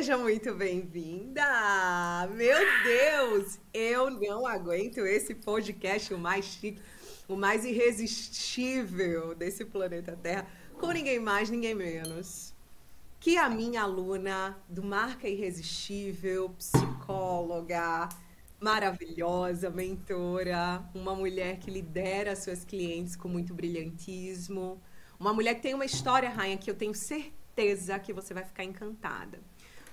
Seja muito bem-vinda! Meu Deus, eu não aguento esse podcast, o mais chique, o mais irresistível desse planeta Terra, com ninguém mais, ninguém menos que a minha aluna do Marca Irresistível, psicóloga, maravilhosa, mentora, uma mulher que lidera suas clientes com muito brilhantismo, uma mulher que tem uma história, Rainha, que eu tenho certeza que você vai ficar encantada.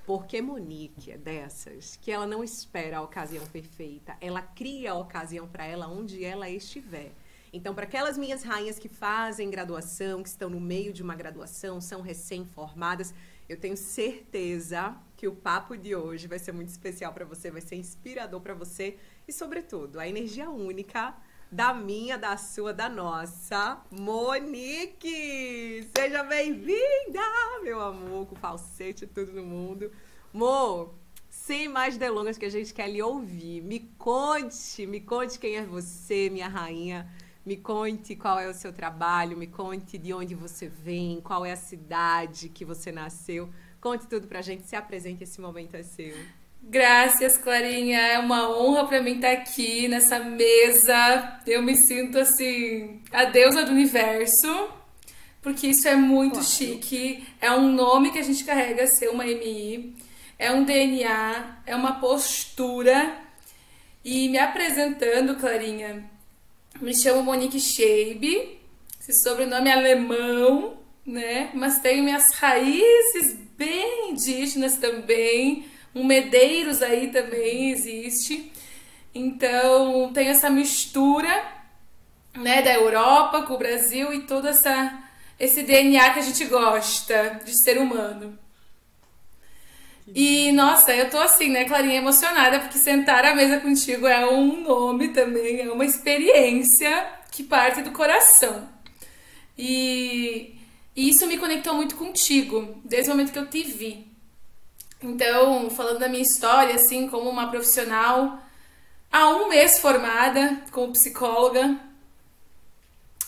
Porque Monique é dessas que ela não espera a ocasião perfeita, ela cria a ocasião para ela onde ela estiver. Então, para aquelas minhas rainhas que fazem graduação, que estão no meio de uma graduação, são recém-formadas, eu tenho certeza que o papo de hoje vai ser muito especial para você, vai ser inspirador para você e, sobretudo, a energia única da minha, da sua, da nossa Monique! Seja bem-vinda, meu amor, com falsete e tudo no mundo. Mo, sem mais delongas que a gente quer lhe ouvir, me conte quem é você, minha rainha. Me conte qual é o seu trabalho, me conte de onde você vem, qual é a cidade que você nasceu. Conte tudo pra gente, se apresente, esse momento é seu. Graças, Clarinha. É uma honra para mim estar aqui nessa mesa. Eu me sinto assim, a deusa do universo, porque isso é muito Claro. chique. É um nome que a gente carrega ser uma MI, é um DNA, é uma postura. E me apresentando, Clarinha, me chamo Monique Scheibe, esse sobrenome é alemão, né? Mas tenho minhas raízes bem indígenas também. Um Medeiros aí também existe. Então, tem essa mistura, né, da Europa com o Brasil e todo esse DNA que a gente gosta de ser humano. Que E, lindo. nossa, eu tô assim, né, Clarinha, emocionada, porque sentar à mesa contigo é um nome também, é uma experiência que parte do coração. E, e isso me conectou muito contigo, desde o momento que eu te vi. Então, falando da minha história, assim, como uma profissional, há um mês formada como psicóloga,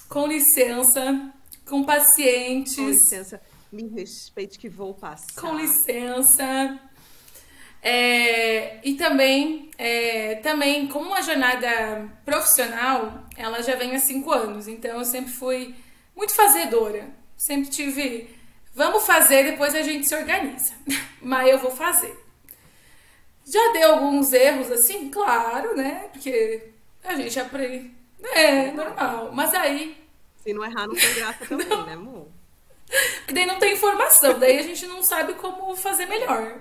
com licença, com Com pacientes, licença, me respeite que vou com passar. licença. Também como uma jornada profissional, ela já vem há 5 anos, então eu sempre fui muito fazedora. Sempre tive, vamos fazer, depois a gente se organiza. Mas eu vou fazer. Já deu alguns erros assim? Claro, né? Porque a gente aprende. É, Claro. normal. Mas aí, Se não errar, não tem graça também, né, amor? porque daí não tem informação, daí a gente não sabe como fazer melhor.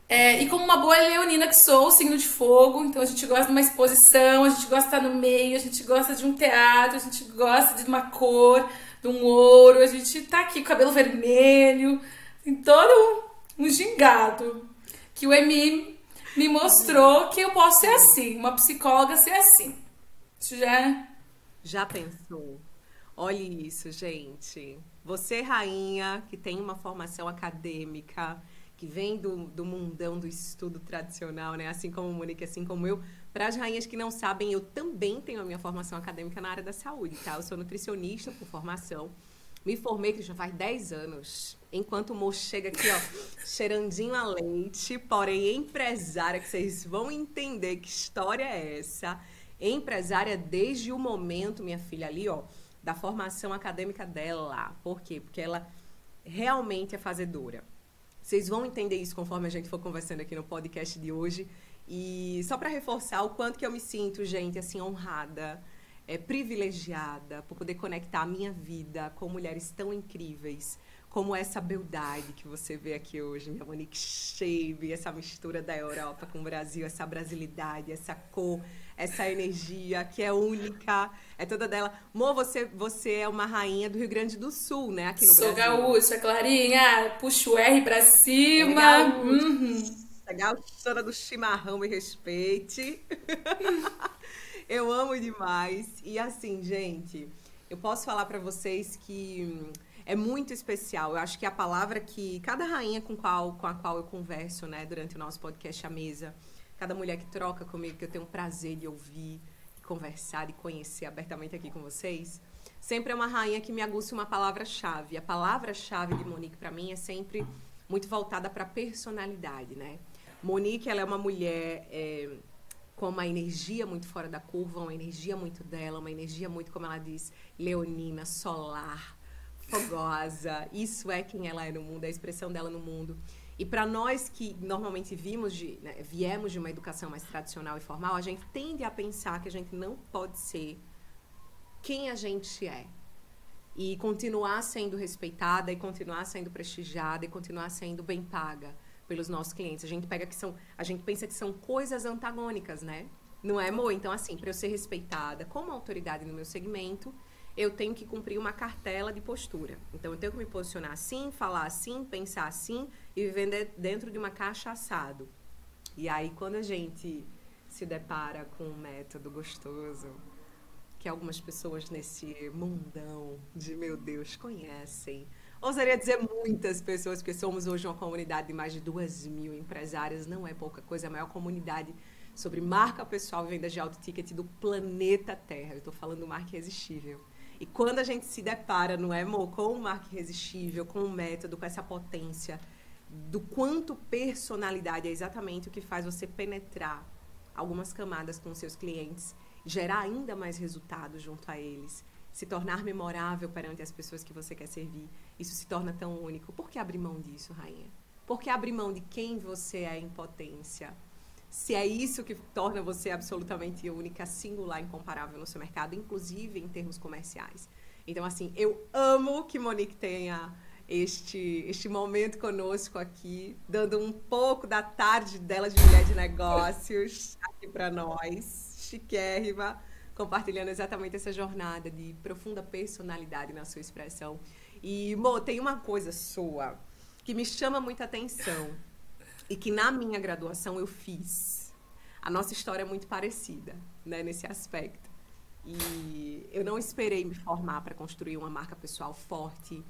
E como uma boa leonina que sou, signo de fogo, então a gente gosta de uma exposição, a gente gosta de estar no meio, a gente gosta de um teatro, a gente gosta de uma cor, de um ouro, a gente tá aqui com o cabelo vermelho, em todo um gingado. Que o Emi me mostrou que eu posso ser Sim. assim, uma psicóloga ser assim. Isso já é. Já pensou? Olhe isso, gente. Você, rainha, que tem uma formação acadêmica, que vem do mundão do estudo tradicional, né? Assim como Monique, assim como eu. Para as rainhas que não sabem, eu também tenho a minha formação acadêmica na área da saúde, tá? Eu sou nutricionista por formação. Me formei, que já faz 10 anos. Enquanto o moço chega aqui, ó, cheirandinho a leite, porém empresária, que vocês vão entender que história é essa. Empresária desde o momento, minha filha, ali, ó, da formação acadêmica dela. Por quê? Porque ela realmente é fazedora. Vocês vão entender isso conforme a gente for conversando aqui no podcast de hoje. E só para reforçar o quanto que eu me sinto, gente, assim, honrada, privilegiada por poder conectar a minha vida com mulheres tão incríveis como essa beldade que você vê aqui hoje, minha Monique Scheibe, essa mistura da Europa com o Brasil, essa brasilidade, essa cor, essa energia que é única, é toda dela. Mo, você é uma rainha do Rio Grande do Sul, né, aqui no Sou Brasil. gaúcha, Clarinha. Puxa o R pra É cima. gaúcha, é gaúcha do chimarrão, me respeite. Eu amo demais. E assim, gente, eu posso falar pra vocês que é muito especial. Eu acho que a palavra que cada rainha com a qual eu converso, né, durante o nosso podcast à mesa, cada mulher que troca comigo, que eu tenho o prazer de ouvir, de conversar, de conhecer abertamente aqui com vocês, sempre é uma rainha que me aguça uma palavra-chave. A palavra-chave de Monique pra mim é sempre muito voltada para a personalidade, né? Monique, ela é uma mulher com uma energia muito fora da curva, uma energia muito dela, uma energia muito, como ela diz, leonina, solar, fogosa. Isso é quem ela é no mundo, é a expressão dela no mundo. E para nós que normalmente viemos de uma educação mais tradicional e formal, a gente tende a pensar que a gente não pode ser quem a gente é. E continuar sendo respeitada, e continuar sendo prestigiada, e continuar sendo bem paga pelos nossos clientes. A gente pensa que são coisas antagônicas, né? Não é, amor? Então, assim, para eu ser respeitada como autoridade no meu segmento, eu tenho que cumprir uma cartela de postura. Então, eu tenho que me posicionar assim, falar assim, pensar assim e viver dentro de uma caixa assado. E aí, quando a gente se depara com um método gostoso, que algumas pessoas nesse mundão de, meu Deus, conhecem. Ousaria dizer muitas pessoas, porque somos hoje uma comunidade de mais de 2.000 empresárias, não é pouca coisa, é a maior comunidade sobre marca pessoal e vendas de alto ticket do planeta Terra. Eu estou falando marca irresistível. E quando a gente se depara, não é, amor, com um marca irresistível, com um método, com essa potência, do quanto personalidade é exatamente o que faz você penetrar algumas camadas com seus clientes, gerar ainda mais resultados junto a eles, se tornar memorável perante as pessoas que você quer servir. Isso se torna tão único. Por que abrir mão disso, rainha? Por que abrir mão de quem você é em potência? Se é isso que torna você absolutamente única, singular, incomparável no seu mercado, inclusive em termos comerciais. Então, assim, eu amo que Monique tenha este momento conosco aqui, dando um pouco da tarde dela de mulher de negócios aqui para nós, chiquérrima, compartilhando exatamente essa jornada de profunda personalidade na sua expressão. E, Mo, tem uma coisa sua que me chama muita atenção e que na minha graduação eu fiz. A nossa história é muito parecida, né, nesse aspecto. E eu não esperei me formar para construir uma marca pessoal forte,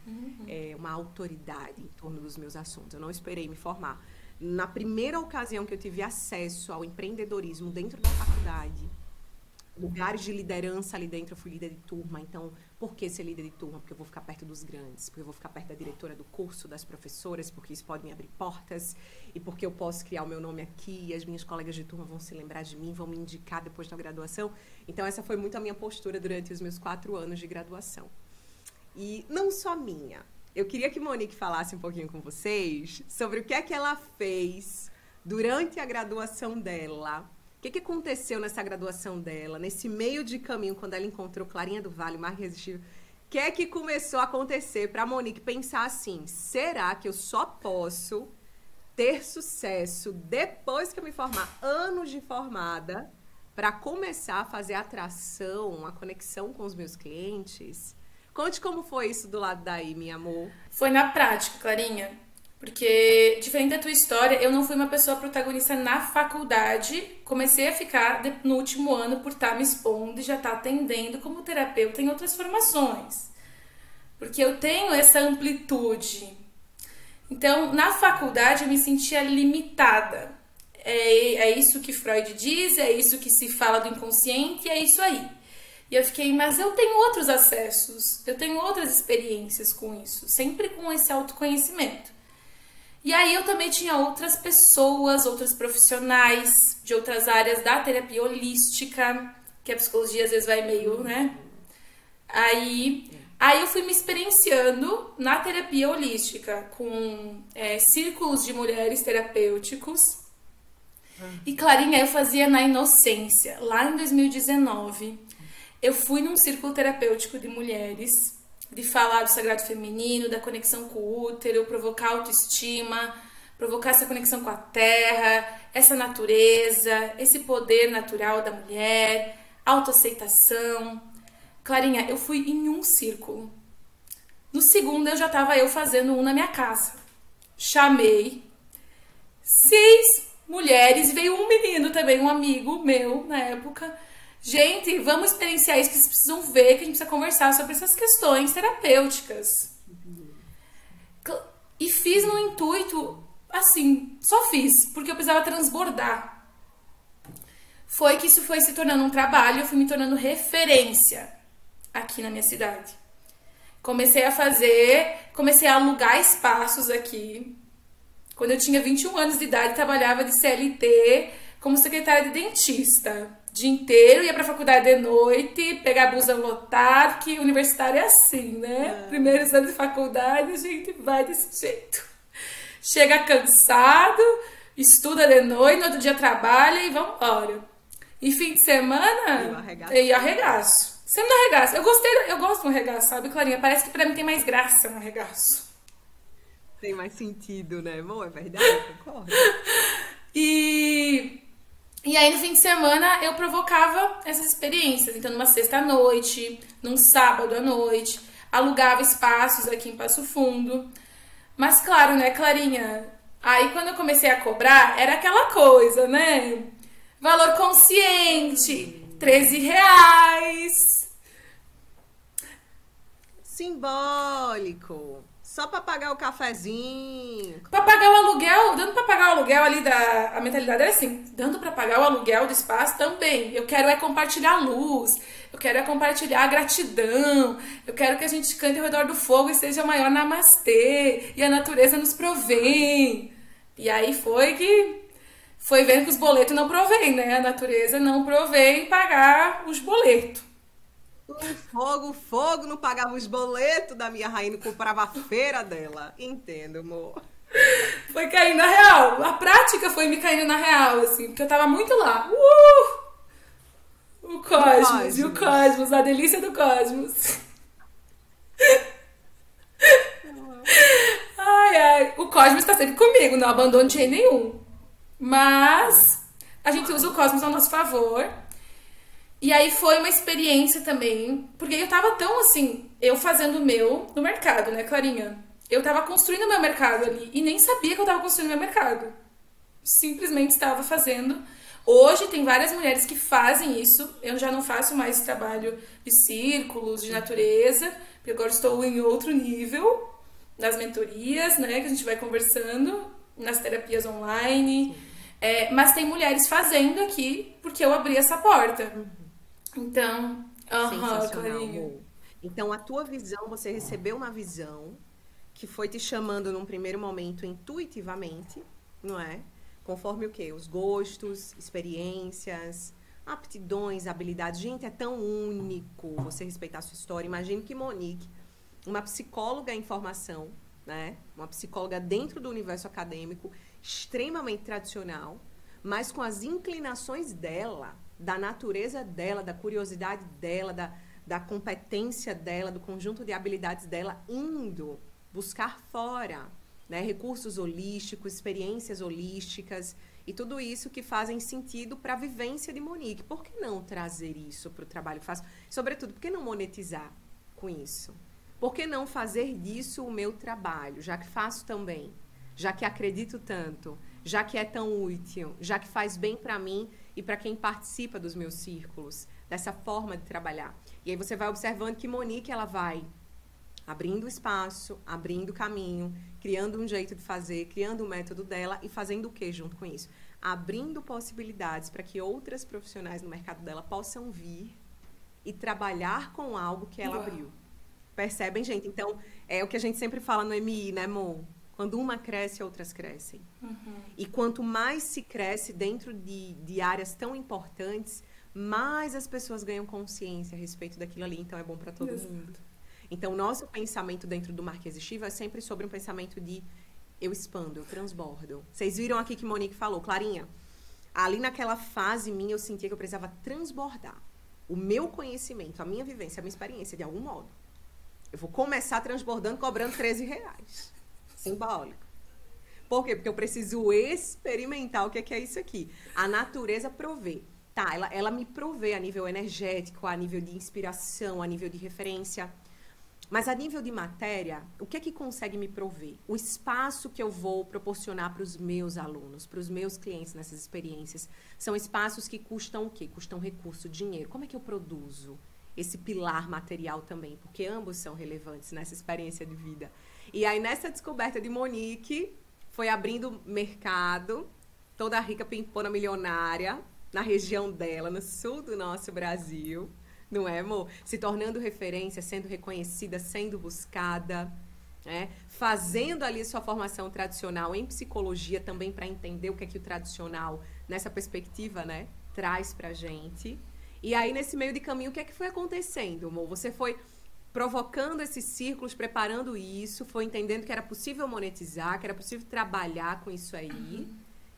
uma autoridade em torno dos meus assuntos. Eu não esperei me formar. Na primeira ocasião que eu tive acesso ao empreendedorismo dentro da faculdade, lugares de liderança ali dentro, eu fui líder de turma. Então, por que ser líder de turma? Porque eu vou ficar perto dos grandes, porque eu vou ficar perto da diretora do curso, das professoras, porque isso pode me abrir portas, e porque eu posso criar o meu nome aqui, e as minhas colegas de turma vão se lembrar de mim, vão me indicar depois da graduação. Então, essa foi muito a minha postura durante os meus 4 anos de graduação. E não só minha. Eu queria que Monique falasse um pouquinho com vocês sobre o que é que ela fez durante a graduação dela. O que aconteceu nessa graduação dela, nesse meio de caminho, quando ela encontrou Clarinha do Vale, Marca Irresistível? O que é que começou a acontecer para a Monique pensar assim, será que eu só posso ter sucesso depois que eu me formar, anos de formada, para começar a fazer atração, a conexão com os meus clientes? Conte como foi isso do lado daí, minha amor. Foi na prática, Clarinha. Porque, diferente da tua história, eu não fui uma pessoa protagonista na faculdade. Comecei a ficar no último ano por estar me expondo e já estar atendendo como terapeuta em outras formações. Porque eu tenho essa amplitude. Então, na faculdade, eu me sentia limitada. É isso que Freud diz, é isso que se fala do inconsciente, é isso aí. E eu fiquei, mas eu tenho outros acessos, eu tenho outras experiências com isso, sempre com esse autoconhecimento. E aí eu também tinha outras pessoas, outros profissionais de outras áreas da terapia holística, que a psicologia às vezes vai meio, né? Aí eu fui me experienciando na terapia holística, com círculos de mulheres terapêuticos. E Clarinha, eu fazia na inocência. Lá em 2019, eu fui num círculo terapêutico de mulheres, de falar do sagrado feminino, da conexão com o útero, provocar autoestima, provocar essa conexão com a terra, essa natureza, esse poder natural da mulher, autoaceitação. Clarinha, eu fui em um círculo. No segundo, eu já estava fazendo um na minha casa. Chamei 6 mulheres e veio um menino também, um amigo meu na época. Gente, vamos experienciar isso, que vocês precisam ver, que a gente precisa conversar sobre essas questões terapêuticas. E fiz no intuito, assim, só fiz, porque eu precisava transbordar. Foi que isso foi se tornando um trabalho, eu fui me tornando referência aqui na minha cidade. Comecei a alugar espaços aqui, Quando eu tinha 21 anos de idade, trabalhava de CLT como secretária de dentista. O dia inteiro, ia pra faculdade de noite, pegar busão lotado, que universitário é assim, né? Primeiros anos de faculdade, a gente vai desse jeito. Chega cansado, estuda de noite, no outro dia trabalha e vambora. E fim de semana, eu arregaço. Sempre no arregaço. Eu gosto de um arregaço, sabe, Clarinha? Parece que pra mim tem mais graça no arregaço. Tem mais sentido, né, amor? É verdade, concordo. E aí no fim de semana eu provocava essas experiências. Então numa sexta à noite, num sábado à noite, alugava espaços aqui em Passo Fundo. Mas claro, né, Clarinha? Aí quando eu comecei a cobrar, era aquela coisa, né? Valor consciente, R$ 13. Simbólico. Só pra pagar o cafezinho. Pra pagar o aluguel, dando pra pagar o aluguel ali a mentalidade era assim, dando pra pagar o aluguel do espaço também. Eu quero é compartilhar a luz, eu quero é compartilhar a gratidão, eu quero que a gente cante ao redor do fogo e seja o maior namastê, e a natureza nos provém. E aí foi vendo que os boletos não provém, né? A natureza não provém pagar os boletos. O fogo não pagava os boletos da minha rainha, não comprava a feira dela. Entendo, amor. Foi caindo na real. A prática foi me caindo na real, assim, porque eu tava muito lá. O cosmos, e o cosmos, a delícia do cosmos. Ai, ai. O cosmos tá sempre comigo, não abandono de jeito nenhum. Mas a gente usa o cosmos ao nosso favor. E aí foi uma experiência também, porque eu tava tão assim, eu fazendo o meu no mercado, né, Clarinha? Eu tava construindo o meu mercado ali e nem sabia que eu tava construindo o meu mercado. Simplesmente estava fazendo. Hoje tem várias mulheres que fazem isso. Eu já não faço mais esse trabalho de círculos, de natureza, porque agora estou em outro nível, nas mentorias, né, que a gente vai conversando, nas terapias online. Mas tem mulheres fazendo aqui porque eu abri essa porta. Então, sensacional, amor. Então, a tua visão, você recebeu uma visão que foi te chamando num primeiro momento intuitivamente, não é? Conforme o quê? Os gostos, experiências, aptidões, habilidades. Gente, é tão único você respeitar a sua história. Imagine que Monique, uma psicóloga em formação, né? Uma psicóloga dentro do universo acadêmico, extremamente tradicional, mas com as inclinações dela, da natureza dela, da curiosidade dela, da competência dela, do conjunto de habilidades dela, indo buscar fora, né, recursos holísticos, experiências holísticas e tudo isso que fazem sentido para a vivência de Monique. Por que não trazer isso para o trabalho que faço? Sobretudo, por que não monetizar com isso? Por que não fazer disso o meu trabalho, já que faço também, já que acredito tanto, já que é tão útil, já que faz bem para mim e para quem participa dos meus círculos, dessa forma de trabalhar. E aí você vai observando que Monique, ela vai abrindo espaço, abrindo caminho, criando um jeito de fazer, criando o método dela e fazendo o que junto com isso? Abrindo possibilidades para que outras profissionais no mercado dela possam vir e trabalhar com algo que ela abriu. Percebem, gente? Então, é o que a gente sempre fala no MI, né, amor? Quando uma cresce, outras crescem. E quanto mais se cresce dentro de áreas tão importantes, mais as pessoas ganham consciência a respeito daquilo ali. Então, é bom para todo mundo. Então, o nosso pensamento dentro do Marca Existiva é sempre sobre um pensamento de eu expando, eu transbordo. Vocês viram aqui que Monique falou, Clarinha, ali naquela fase minha eu sentia que eu precisava transbordar o meu conhecimento, a minha vivência, a minha experiência, de algum modo. Eu vou começar transbordando, cobrando R$13. Simbólico. Por quê? Porque eu preciso experimentar o que é isso aqui. A natureza provê. Tá, ela me provê a nível energético, a nível de inspiração, a nível de referência. Mas a nível de matéria, o que é que consegue me prover? O espaço que eu vou proporcionar para os meus alunos, para os meus clientes nessas experiências, são espaços que custam o quê? Custam recurso, dinheiro. Como é que eu produzo esse pilar material também? Porque ambos são relevantes nessa experiência de vida. E aí, nessa descoberta de Monique, foi abrindo mercado, toda rica, pimpona, milionária, na região dela, no sul do nosso Brasil. Não é, amor? Se tornando referência, sendo reconhecida, sendo buscada. né? Fazendo ali sua formação tradicional em psicologia também para entender o que o tradicional, nessa perspectiva, né, traz pra gente. E aí, nesse meio de caminho, o que foi acontecendo, amor? Você foi provocando esses círculos, preparando isso, foi entendendo que era possível monetizar, que era possível trabalhar com isso aí.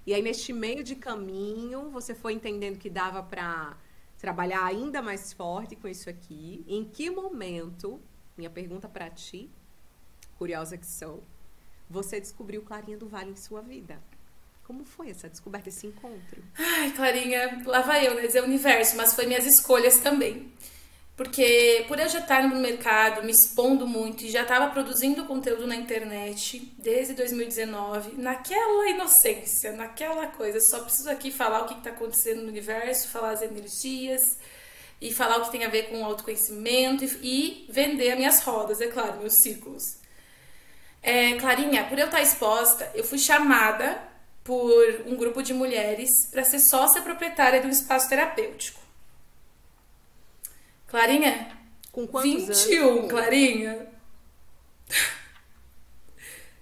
E aí, neste meio de caminho, você foi entendendo que dava para trabalhar ainda mais forte com isso aqui. Em que momento, minha pergunta para ti, curiosa que sou, você descobriu Clarinha do Vale em sua vida? Como foi essa descoberta, esse encontro? Ai, Clarinha, lá vai eu, né? Dizer o universo, mas foi minhas escolhas também. Porque por eu já estar no mercado, me expondo muito e já estava produzindo conteúdo na internet desde 2019, naquela inocência, naquela coisa, só preciso aqui falar o que está acontecendo no universo, falar as energias e falar o que tem a ver com autoconhecimento e vender as minhas rodas, é claro, meus círculos. Clarinha, por eu estar exposta, eu fui chamada por um grupo de mulheres para ser sócia proprietária de um espaço terapêutico. Clarinha? Com quantos 21, anos? Clarinha.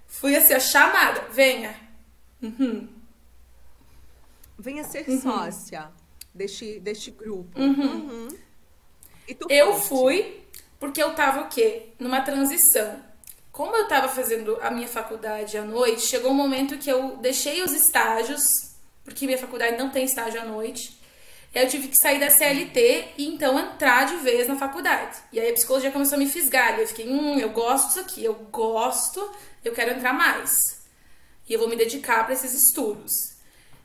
Fui assim, a chamada. Venha. Uhum. Venha ser sócia deste grupo. E tu Eu foste? fui porque eu tava o quê? Numa transição. Como eu tava fazendo a minha faculdade à noite, chegou um momento que eu deixei os estágios, porque minha faculdade não tem estágio à noite. E aí eu tive que sair da CLT e então entrar de vez na faculdade. E aí a psicologia começou a me fisgar. E eu fiquei, eu gosto disso aqui, eu gosto, eu quero entrar mais. E eu vou me dedicar para esses estudos.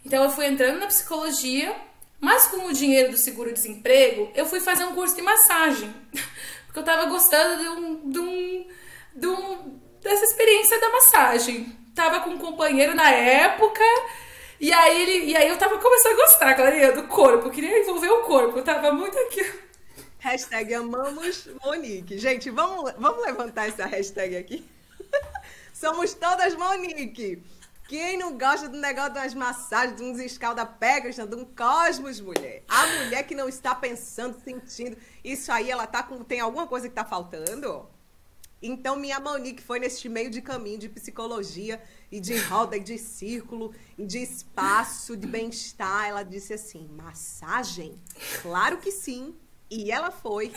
Então eu fui entrando na psicologia, mas com o dinheiro do seguro-desemprego, eu fui fazer um curso de massagem. Porque eu tava gostando dessa experiência da massagem. Tava com um companheiro na época. E aí eu tava começando a gostar, Clarinha, do corpo. Eu queria envolver o corpo. Eu tava muito aqui. Hashtag amamos Monique. Gente, vamos levantar essa hashtag aqui. Somos todas Monique. Quem não gosta do negócio de umas massagens, de uns escalda-pegas, de um cosmos, mulher? A mulher que não está pensando, sentindo. Isso aí, ela tá com... Tem alguma coisa que tá faltando? Então, minha Monique foi neste meio de caminho de psicologia e de roda e de círculo, e de espaço, de bem-estar. Ela disse assim, massagem? Claro que sim. E ela foi.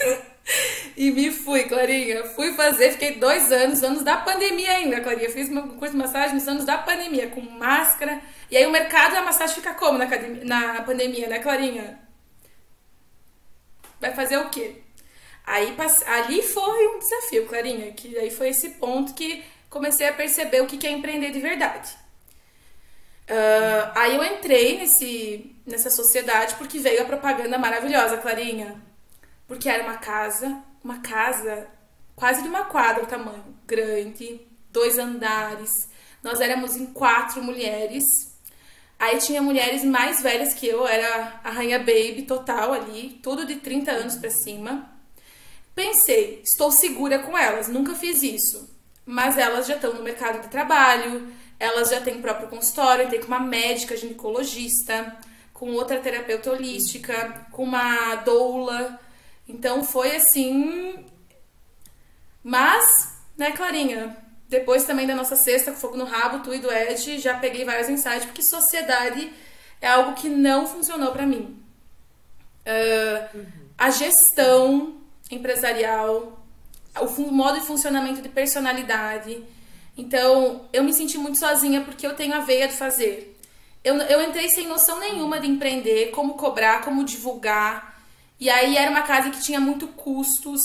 E me fui, Clarinha. Fui fazer, fiquei 2 anos, anos da pandemia ainda, Clarinha. Fiz meu curso de massagem nos anos da pandemia, com máscara. E aí o mercado da massagem fica como na pandemia, né, Clarinha? Vai fazer o quê? Aí ali foi um desafio, Clarinha, que aí foi esse ponto que comecei a perceber o que é empreender de verdade. Aí eu entrei nessa sociedade porque veio a propaganda maravilhosa, Clarinha. Porque era uma casa quase de uma quadra o tamanho, grande, 2 andares. Nós éramos em 4 mulheres. Aí tinha mulheres mais velhas que eu, era a rainha baby total ali, tudo de 30 anos pra cima. Pensei, estou segura com elas, nunca fiz isso. Mas elas já estão no mercado de trabalho, elas já têm próprio consultório, tem com uma médica ginecologista, com outra terapeuta holística, com uma doula. Então foi assim. Mas, né, Clarinha? Depois também da nossa sexta, com fogo no rabo, tu e do Ed, já peguei vários insights, porque sociedade é algo que não funcionou pra mim. A gestão empresarial, o modo de funcionamento de personalidade. Então, eu me senti muito sozinha porque eu tenho a veia de fazer. Eu entrei sem noção nenhuma de empreender, como cobrar, como divulgar. E aí era uma casa que tinha muito custos,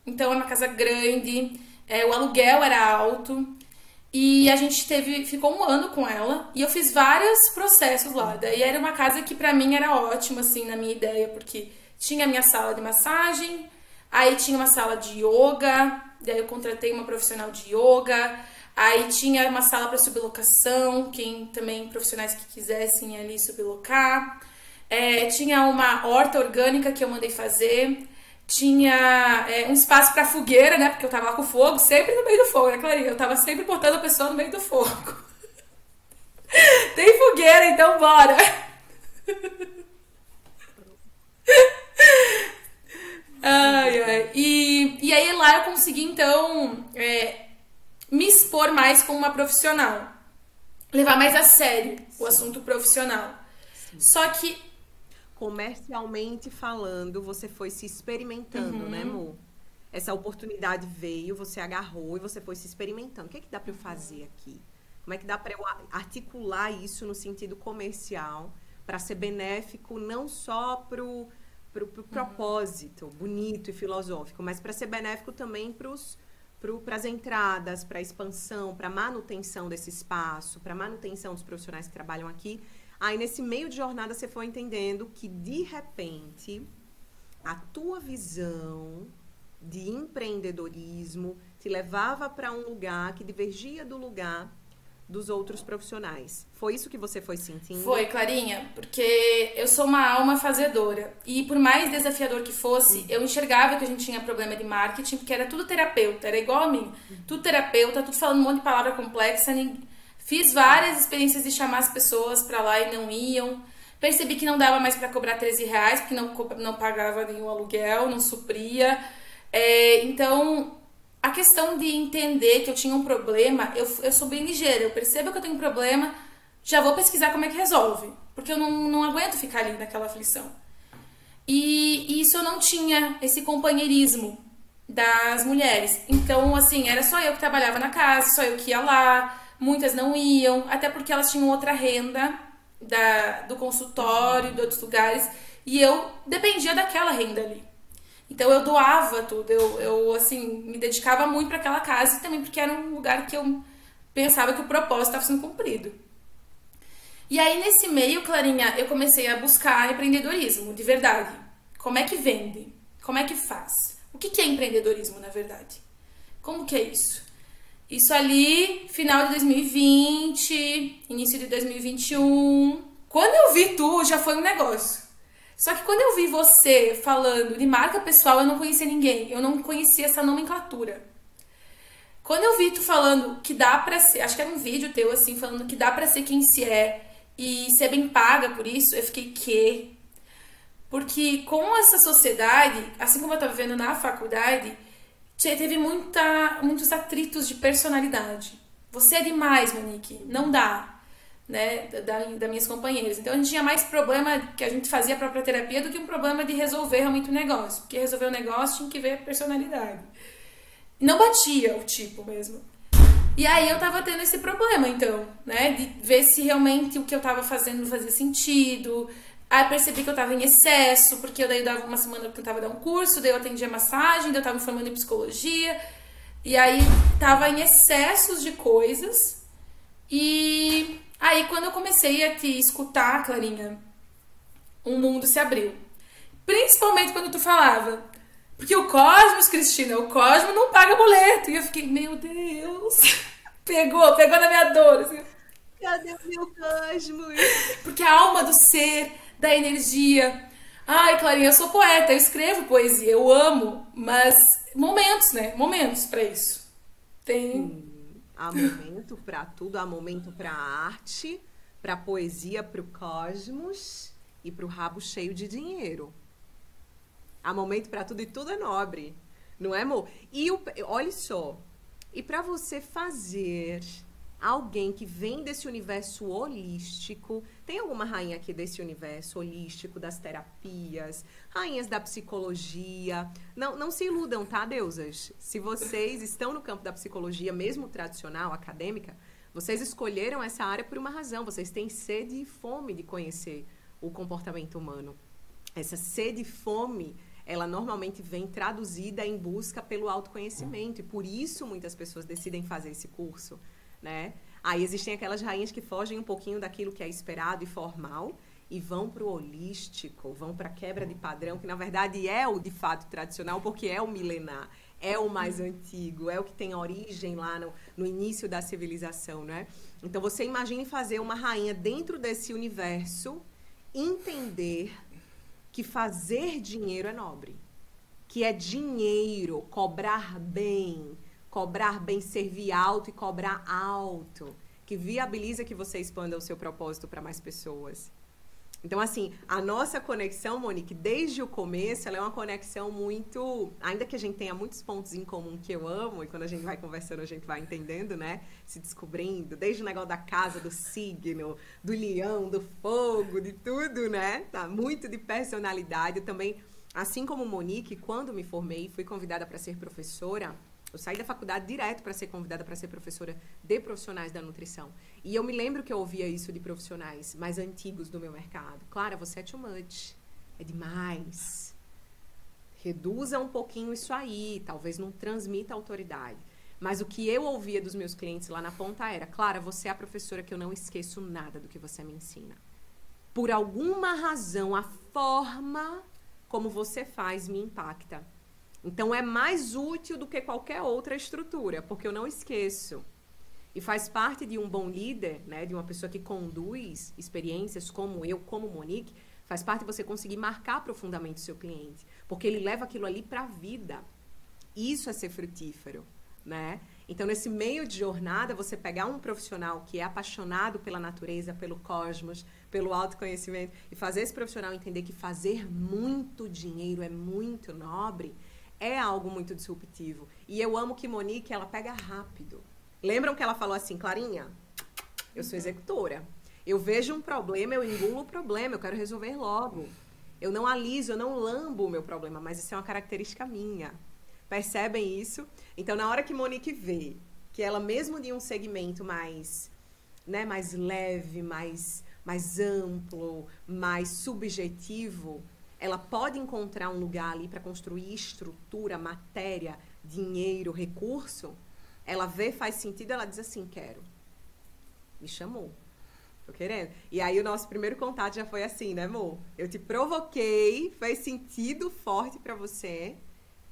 então era uma casa grande, o aluguel era alto. E a gente ficou 1 ano com ela e eu fiz vários processos lá. Daí era uma casa que pra mim era ótima, assim, na minha ideia, porque tinha a minha sala de massagem, aí tinha uma sala de yoga, daí eu contratei uma profissional de yoga, aí tinha uma sala para sublocação, profissionais que quisessem ali sublocar, tinha uma horta orgânica que eu mandei fazer, tinha um espaço para fogueira, né, porque eu tava lá com fogo, sempre no meio do fogo, né, Clarinha? Eu tava sempre botando a pessoa no meio do fogo. Tem fogueira, então bora! Ai, ai. E aí lá eu consegui, então, me expor mais como uma profissional. Levar mais a sério o assunto profissional. Só que... Comercialmente falando, você foi se experimentando, né, amor? Essa oportunidade veio, você agarrou e você foi se experimentando. O que é que dá para eu fazer aqui? Como é que dá para eu articular isso no sentido comercial para ser benéfico não só pro propósito bonito e filosófico, mas para ser benéfico também para as entradas, para a expansão, para a manutenção desse espaço, para a manutenção dos profissionais que trabalham aqui. Aí, nesse meio de jornada, você foi entendendo que, de repente, a tua visão de empreendedorismo te levava para um lugar que divergia do lugar dos outros profissionais. Foi isso que você foi sentindo? Foi, Clarinha, porque eu sou uma alma fazedora. E por mais desafiador que fosse, eu enxergava que a gente tinha problema de marketing, porque era tudo terapeuta, era igual a mim. Tudo terapeuta, tudo falando um monte de palavra complexa. Fiz várias experiências de chamar as pessoas pra lá e não iam. Percebi que não dava mais pra cobrar R$13, porque não pagava nenhum aluguel, não supria. Então, a questão de entender que eu tinha um problema, eu sou bem ligeira. Eu percebo que eu tenho um problema, já vou pesquisar como é que resolve. Porque eu não aguento ficar ali naquela aflição. E isso eu não tinha, esse companheirismo das mulheres. Então, assim, era só eu que trabalhava na casa, só eu que ia lá. Muitas não iam, até porque elas tinham outra renda do consultório, de outros lugares, e eu dependia daquela renda ali. Então eu doava tudo, eu assim, me dedicava muito para aquela casa, e também porque era um lugar que eu pensava que o propósito estava sendo cumprido. E aí nesse meio, Clarinha, eu comecei a buscar empreendedorismo, de verdade. Como é que vende? Como é que faz? O que é empreendedorismo, na verdade? Como que é isso? Isso ali, final de 2020, início de 2021. Quando eu vi tu, já foi um negócio. Só que quando eu vi você falando de marca pessoal, eu não conhecia ninguém. Eu não conhecia essa nomenclatura. Quando eu vi tu falando que dá pra ser... Acho que era um vídeo teu, assim, falando que dá pra ser quem se é e ser bem paga por isso, eu fiquei, quê? Porque com essa sociedade, assim como eu tava vivendo na faculdade... Teve muitos atritos de personalidade. Você é demais, Monique. Não dá. Né? Das minhas companheiras. Então, a gente tinha mais problema que a gente fazia a própria terapia do que um problema de resolver realmente o negócio. Porque resolver o negócio tinha que ver a personalidade. Não batia o tipo mesmo. E aí, eu tava tendo esse problema, então. Né? De ver se realmente o que eu tava fazendo fazia sentido... Aí percebi que eu tava em excesso, porque eu daí dava uma semana eu tentava dar um curso, daí eu atendia massagem, daí eu tava me formando em psicologia, e aí tava em excessos de coisas. E aí quando eu comecei a te escutar, Clarinha, um mundo se abriu. Principalmente quando tu falava, porque o Cosmos, Cristina, o Cosmos não paga boleto. E eu fiquei, meu Deus, pegou na minha dor, assim. Cadê o meu Cosmos? Porque a alma do ser, da energia. Ai, Clarinha, eu sou poeta, eu escrevo poesia, eu amo, mas momentos, né? Momentos pra isso. Tem. Há momento pra tudo, há momento pra arte, pra poesia, pro cosmos e pro rabo cheio de dinheiro. Há momento pra tudo e tudo é nobre, não é, amor? E olha só, e pra você fazer alguém que vem desse universo holístico, tem alguma rainha aqui desse universo holístico, das terapias, rainhas da psicologia, não se iludam, tá, deusas? Se vocês estão no campo da psicologia, mesmo tradicional, acadêmica, vocês escolheram essa área por uma razão, vocês têm sede e fome de conhecer o comportamento humano. Essa sede e fome, ela normalmente vem traduzida em busca pelo autoconhecimento, e por isso muitas pessoas decidem fazer esse curso, né? Aí existem aquelas rainhas que fogem um pouquinho daquilo que é esperado e formal e vão para o holístico, vão para a quebra de padrão, que na verdade é o de fato tradicional, porque é o milenar, é o mais antigo, é o que tem origem lá no início da civilização, né? Então você imagine fazer uma rainha dentro desse universo, entender que fazer dinheiro é nobre, que é dinheiro, cobrar bem, servir alto e cobrar alto, que viabiliza que você expanda o seu propósito para mais pessoas. Então, assim, a nossa conexão, Monique, desde o começo, ela é uma conexão muito... Ainda que a gente tenha muitos pontos em comum que eu amo, e quando a gente vai conversando, a gente vai entendendo, né? Se descobrindo, desde o negócio da casa, do signo, do leão, do fogo, de tudo, né? Tá muito de personalidade. Eu também, assim como Monique, quando me formei, fui convidada para ser professora. Eu saí da faculdade direto para ser convidada para ser professora de profissionais da nutrição. E eu me lembro que eu ouvia isso de profissionais mais antigos do meu mercado. Clara, você é too much. É demais. Reduza um pouquinho isso aí. Talvez não transmita autoridade. Mas o que eu ouvia dos meus clientes lá na ponta era: Clara, você é a professora que eu não esqueço nada do que você me ensina. Por alguma razão, a forma como você faz me impacta. Então, é mais útil do que qualquer outra estrutura, porque eu não esqueço. E faz parte de um bom líder, né, de uma pessoa que conduz experiências como eu, como Monique, faz parte de você conseguir marcar profundamente o seu cliente, porque ele leva aquilo ali para a vida. Isso é ser frutífero, né? Então, nesse meio de jornada, você pegar um profissional que é apaixonado pela natureza, pelo cosmos, pelo autoconhecimento, e fazer esse profissional entender que fazer muito dinheiro é muito nobre, é algo muito disruptivo. E eu amo que Monique, ela pega rápido. Lembram que ela falou assim: Clarinha, eu sou executora. Eu vejo um problema, eu engulo o problema, eu quero resolver logo. Eu não aliso, eu não lambo o meu problema, mas isso é uma característica minha. Percebem isso? Então, na hora que Monique vê que ela, mesmo de um segmento mais, né, mais leve, mais amplo, mais subjetivo, ela pode encontrar um lugar ali para construir estrutura, matéria, dinheiro, recurso. Ela vê, faz sentido, ela diz assim: quero. Me chamou. Tô querendo. E aí o nosso primeiro contato já foi assim, né, amor? Eu te provoquei, fez sentido forte para você,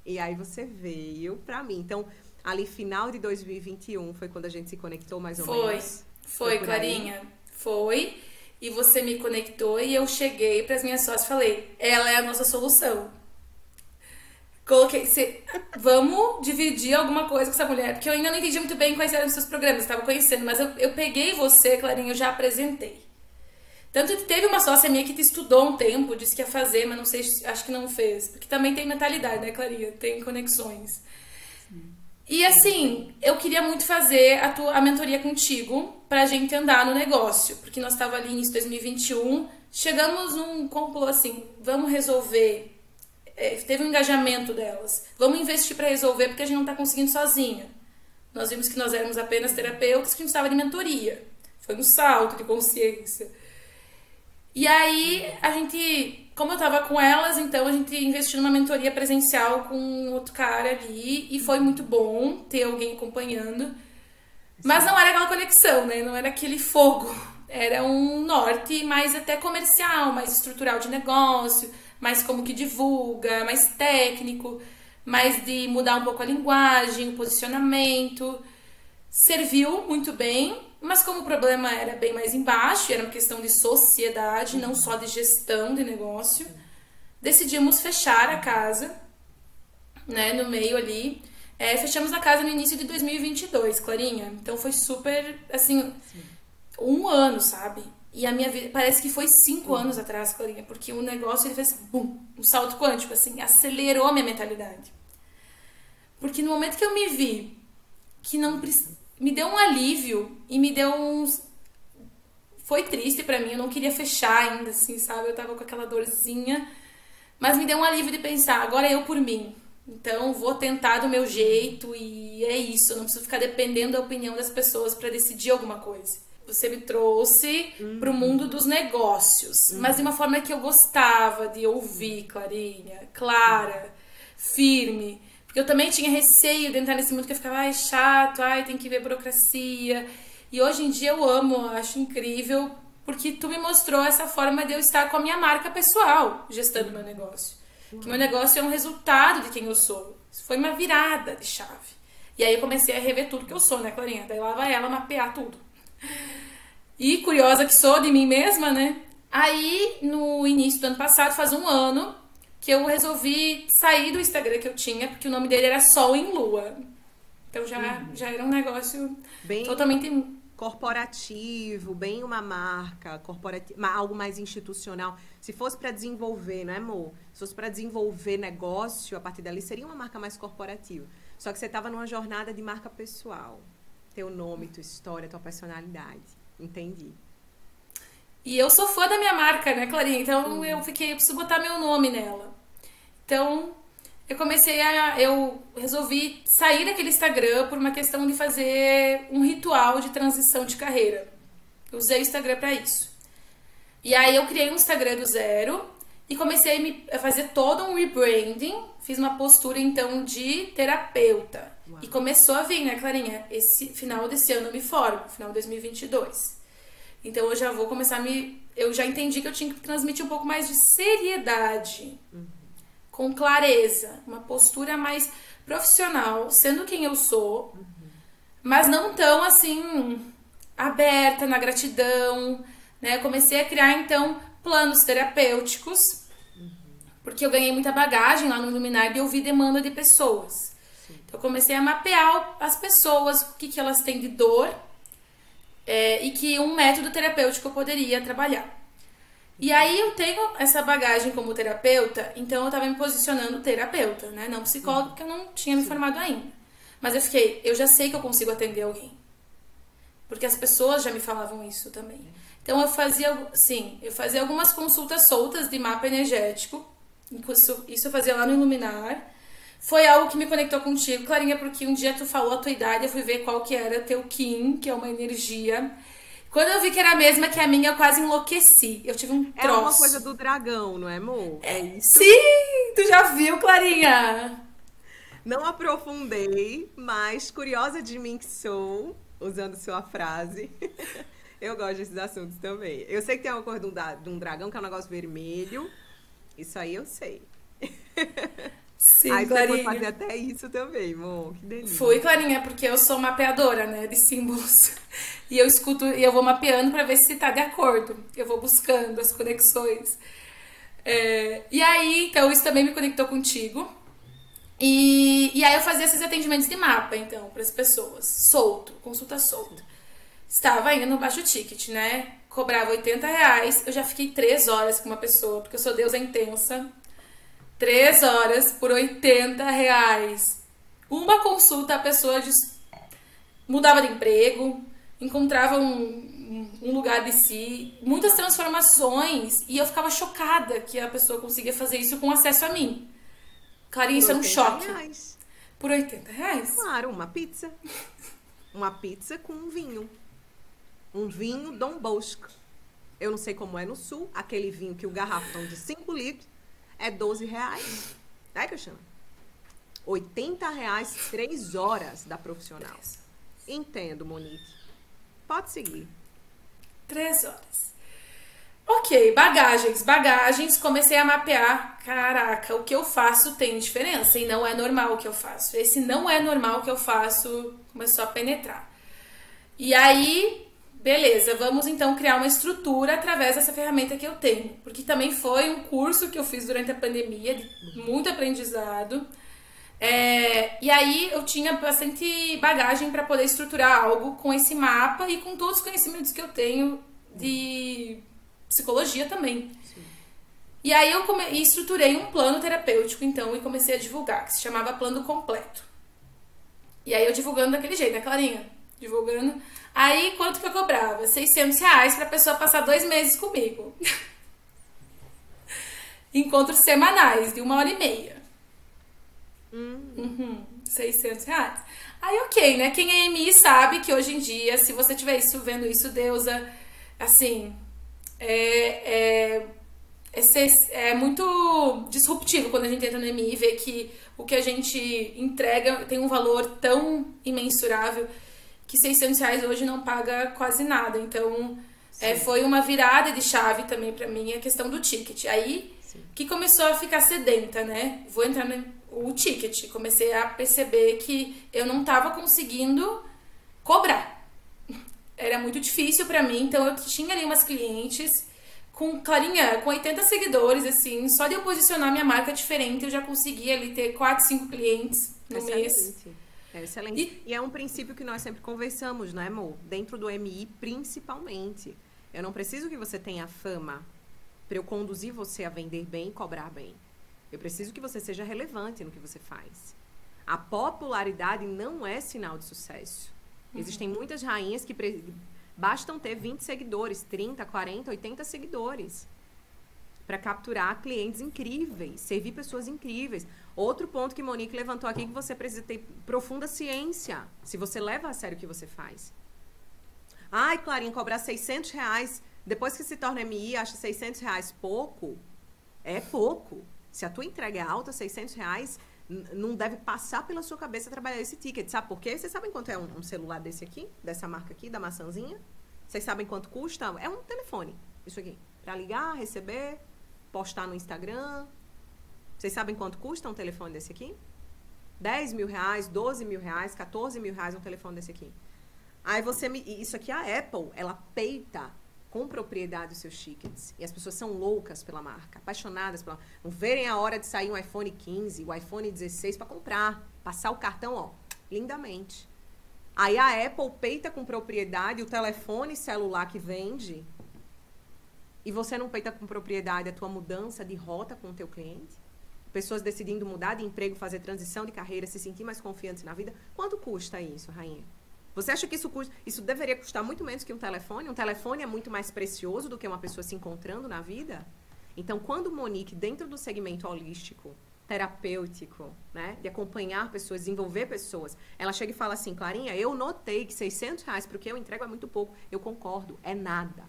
e aí você veio para mim. Então, ali final de 2021 foi quando a gente se conectou mais ou menos. Foi, Clarinha. Foi. E você me conectou e eu cheguei para as minhas sócias e falei: ela é a nossa solução. Coloquei, vamos dividir alguma coisa com essa mulher, porque eu ainda não entendi muito bem quais eram os seus programas, estava conhecendo, mas eu peguei você, Clarinha, eu já apresentei. Tanto que teve uma sócia minha que te estudou um tempo, disse que ia fazer, mas não sei, acho que não fez, porque também tem mentalidade, né, Clarinha? Tem conexões. E assim, eu queria muito fazer a mentoria contigo pra gente andar no negócio, porque nós estávamos ali início de 2021, chegamos num complô assim: vamos resolver, teve um engajamento delas, vamos investir pra resolver porque a gente não tá conseguindo sozinha. Nós vimos que nós éramos apenas terapeutas, que a gente precisava de mentoria. Foi um salto de consciência. E aí, a gente, como eu tava com elas, então a gente investiu numa mentoria presencial com outro cara ali, e foi muito bom ter alguém acompanhando. Mas não era aquela conexão, né? Não era aquele fogo. Era um norte mais até comercial, mais estrutural de negócio, mais como que divulga, mais técnico, mais de mudar um pouco a linguagem, o posicionamento. Serviu muito bem, mas como o problema era bem mais embaixo, era uma questão de sociedade, não só de gestão de negócio, decidimos fechar a casa, né, no meio ali. Fechamos a casa no início de 2022, Clarinha. Então foi super, assim, um ano, sabe? E a minha vida, parece que foi 5 anos atrás, Clarinha, porque o negócio, ele fez, bum, um salto quântico, assim, acelerou a minha mentalidade. Porque no momento que eu me vi, que não me deu um alívio e me deu uns... Foi triste pra mim, eu não queria fechar ainda, assim, sabe? Eu tava com aquela dorzinha, mas me deu um alívio de pensar: agora é eu por mim. Então, vou tentar do meu jeito e é isso. Eu não preciso ficar dependendo da opinião das pessoas pra decidir alguma coisa. Você me trouxe pro mundo dos negócios, mas de uma forma que eu gostava de ouvir, Clarinha, clara, firme. Porque eu também tinha receio de entrar nesse mundo que eu ficava: ai, chato, ai, tem que ver burocracia. E hoje em dia eu amo, eu acho incrível, porque tu me mostrou essa forma de eu estar com a minha marca pessoal, gestando meu negócio. Que meu negócio é um resultado de quem eu sou. Isso foi uma virada de chave. E aí eu comecei a rever tudo que eu sou, né, Clarinha? Daí lá vai ela mapear tudo. E curiosa que sou de mim mesma, né? Aí, no início do ano passado, faz um ano, que eu resolvi sair do Instagram que eu tinha, porque o nome dele era Sol em Lua. Então já era um negócio bem totalmente corporativo, bem uma marca corporativa, algo mais institucional. Se fosse para desenvolver, não é, amor? Se fosse para desenvolver negócio, a partir dali seria uma marca mais corporativa. Só que você estava numa jornada de marca pessoal. Teu nome, tua história, tua personalidade. Entendi. E eu sou fã da minha marca, né, Clarinha? Então eu preciso botar meu nome nela. Então eu resolvi sair daquele Instagram por uma questão de fazer um ritual de transição de carreira. Eu usei o Instagram para isso. E aí eu criei um Instagram do zero e comecei a fazer todo um rebranding. Fiz uma postura, então, de terapeuta. Uau. E começou a vir, né, Clarinha? Esse final desse ano eu me formo, final de 2022. Então eu já vou começar eu já entendi que eu tinha que transmitir um pouco mais de seriedade. Com clareza, uma postura mais profissional, sendo quem eu sou, mas não tão assim aberta na gratidão, né? Comecei a criar então planos terapêuticos, porque eu ganhei muita bagagem lá no Iluminar de ouvir demanda de pessoas. Então eu comecei a mapear as pessoas, o que elas têm de dor, e que um método terapêutico eu poderia trabalhar. E aí eu tenho essa bagagem como terapeuta, então eu tava me posicionando terapeuta, né? Não psicóloga, porque eu não tinha me formado ainda. Mas eu já sei que eu consigo atender alguém. Porque as pessoas já me falavam isso também. Então eu fazia algumas consultas soltas de mapa energético. Isso eu fazia lá no Iluminar. Foi algo que me conectou contigo, Clarinha, porque um dia tu falou a tua idade, eu fui ver qual que era teu Kim, que é uma energia. Quando eu vi que era a mesma que a minha, eu quase enlouqueci. Eu tive um troço. É uma coisa do dragão, não é, amor? É isso? Sim! Tu já viu, Clarinha? Não aprofundei, mas curiosa de mim que sou, usando sua frase, eu gosto desses assuntos também. Eu sei que tem uma coisa de um dragão, que é um negócio vermelho. Isso aí eu sei. Sim, aí Clarinha. você pode fazer até isso também, amor. Que delícia. Fui, Clarinha, porque eu sou mapeadora, né, de símbolos. E eu escuto, e eu vou mapeando pra ver se tá de acordo. Eu vou buscando as conexões. E aí, então, isso também me conectou contigo. E aí eu fazia esses atendimentos de mapa, então, pras pessoas. Solto, consulta solta. Estava ainda no baixo ticket, né? Cobrava R$80. Eu já fiquei 3 horas com uma pessoa, porque eu sou deusa intensa. 3 horas por R$80. Uma consulta, a pessoa mudava de emprego, encontrava um lugar de si, muitas transformações, e eu ficava chocada que a pessoa conseguia fazer isso com acesso a mim. Clarinha, isso era um choque. R$80. Por R$80? Claro, uma pizza. Uma pizza com um vinho. Um vinho Dom Bosco. Eu não sei como é no sul, aquele vinho que o garrafão de 5 litros é R$12. Aí, Cristiano. R$80, 3 horas da profissional. Entendo, Monique. Pode seguir. 3 horas. Ok, bagagens. Comecei a mapear. Caraca, o que eu faço tem diferença e não é normal o que eu faço. Esse não é normal o que eu faço começou a penetrar. E aí, beleza, vamos então criar uma estrutura através dessa ferramenta que eu tenho. Porque também foi um curso que eu fiz durante a pandemia, de muito aprendizado. E aí eu tinha bastante bagagem para poder estruturar algo com esse mapa e com todos os conhecimentos que eu tenho de psicologia também. Sim. E aí eu estruturei um plano terapêutico, então, e comecei a divulgar, que se chamava Plano Completo. E aí eu divulgando daquele jeito, né, Clarinha? Divulgando. Aí, quanto que eu cobrava? R$600 pra pessoa passar 2 meses comigo. Encontros semanais, de 1h30. R$600. Aí, ok, né? Quem é MI sabe que hoje em dia, se você estiver vendo isso, deusa, assim, é muito disruptivo quando a gente entra no MI e vê que o que a gente entrega tem um valor tão imensurável que R$600 hoje não paga quase nada. Então, foi uma virada de chave também pra mim a questão do ticket. Aí, que começou a ficar sedenta, né? Vou entrar no ticket. Comecei a perceber que eu não tava conseguindo cobrar. Era muito difícil pra mim, então eu tinha ali umas clientes com, Clarinha, com 80 seguidores, assim, só de eu posicionar minha marca diferente, eu já conseguia ali ter 4, 5 clientes no mês. É excelente. E é um princípio que nós sempre conversamos, né, amor? Dentro do MI, principalmente. Eu não preciso que você tenha fama para eu conduzir você a vender bem e cobrar bem. Eu preciso que você seja relevante no que você faz. A popularidade não é sinal de sucesso. Existem muitas rainhas que bastam ter 20 seguidores, 30, 40, 80 seguidores para capturar clientes incríveis, servir pessoas incríveis. Outro ponto que Monique levantou aqui, que você precisa ter profunda ciência, se você leva a sério o que você faz. Ai, Clarinha, cobrar R$600, depois que se torna MI, acha R$600 pouco? É pouco. Se a tua entrega é alta, R$600, não deve passar pela sua cabeça trabalhar esse ticket. Sabe por quê? Vocês sabem quanto é um celular desse aqui? Dessa marca aqui, da maçãzinha? Vocês sabem quanto custa? É um telefone, isso aqui. Para ligar, receber, postar no Instagram. Vocês sabem quanto custa um telefone desse aqui? R$10 mil, R$12 mil, R$14 mil um telefone desse aqui. Aí isso aqui, a Apple, ela peita com propriedade os seus tickets. E as pessoas são loucas pela marca, apaixonadas pela marca. Não verem a hora de sair um iPhone 15, o iPhone 16 para comprar. Passar o cartão, ó, lindamente. Aí a Apple peita com propriedade o telefone celular que vende. E você não peita com propriedade a tua mudança de rota com o teu cliente? Pessoas decidindo mudar de emprego, fazer transição de carreira, se sentir mais confiantes na vida. Quanto custa isso, rainha? Você acha que isso deveria custar muito menos que um telefone? Um telefone é muito mais precioso do que uma pessoa se encontrando na vida? Então, quando Monique, dentro do segmento holístico, terapêutico, né, de acompanhar pessoas, desenvolver pessoas, ela chega e fala assim, Clarinha, eu notei que R$600 para o que eu entrego é muito pouco. Eu concordo, é nada.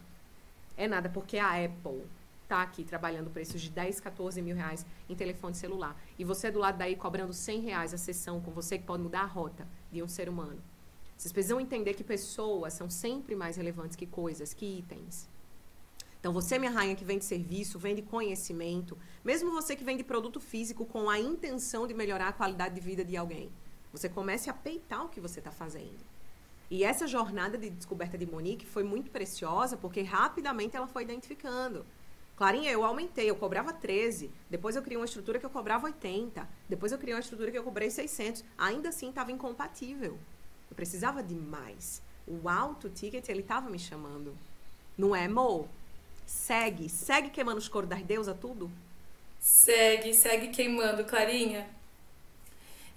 É nada, porque a Apple tá aqui trabalhando preços de 10, 14 mil reais em telefone celular. E você do lado daí cobrando R$100 a sessão com você que pode mudar a rota de um ser humano. Vocês precisam entender que pessoas são sempre mais relevantes que coisas, que itens. Então, você, minha rainha, que vende serviço, vende conhecimento, mesmo você que vende produto físico com a intenção de melhorar a qualidade de vida de alguém, você comece a peitar o que você está fazendo. E essa jornada de descoberta de Monique foi muito preciosa, porque rapidamente ela foi identificando. Clarinha, eu aumentei, eu cobrava 13, depois eu criei uma estrutura que eu cobrava 80, depois eu criei uma estrutura que eu cobrei 600, ainda assim estava incompatível. Eu precisava de mais. O alto ticket, ele estava me chamando. Não é, amor? Segue queimando os coros das deusas, tudo? Segue queimando, Clarinha.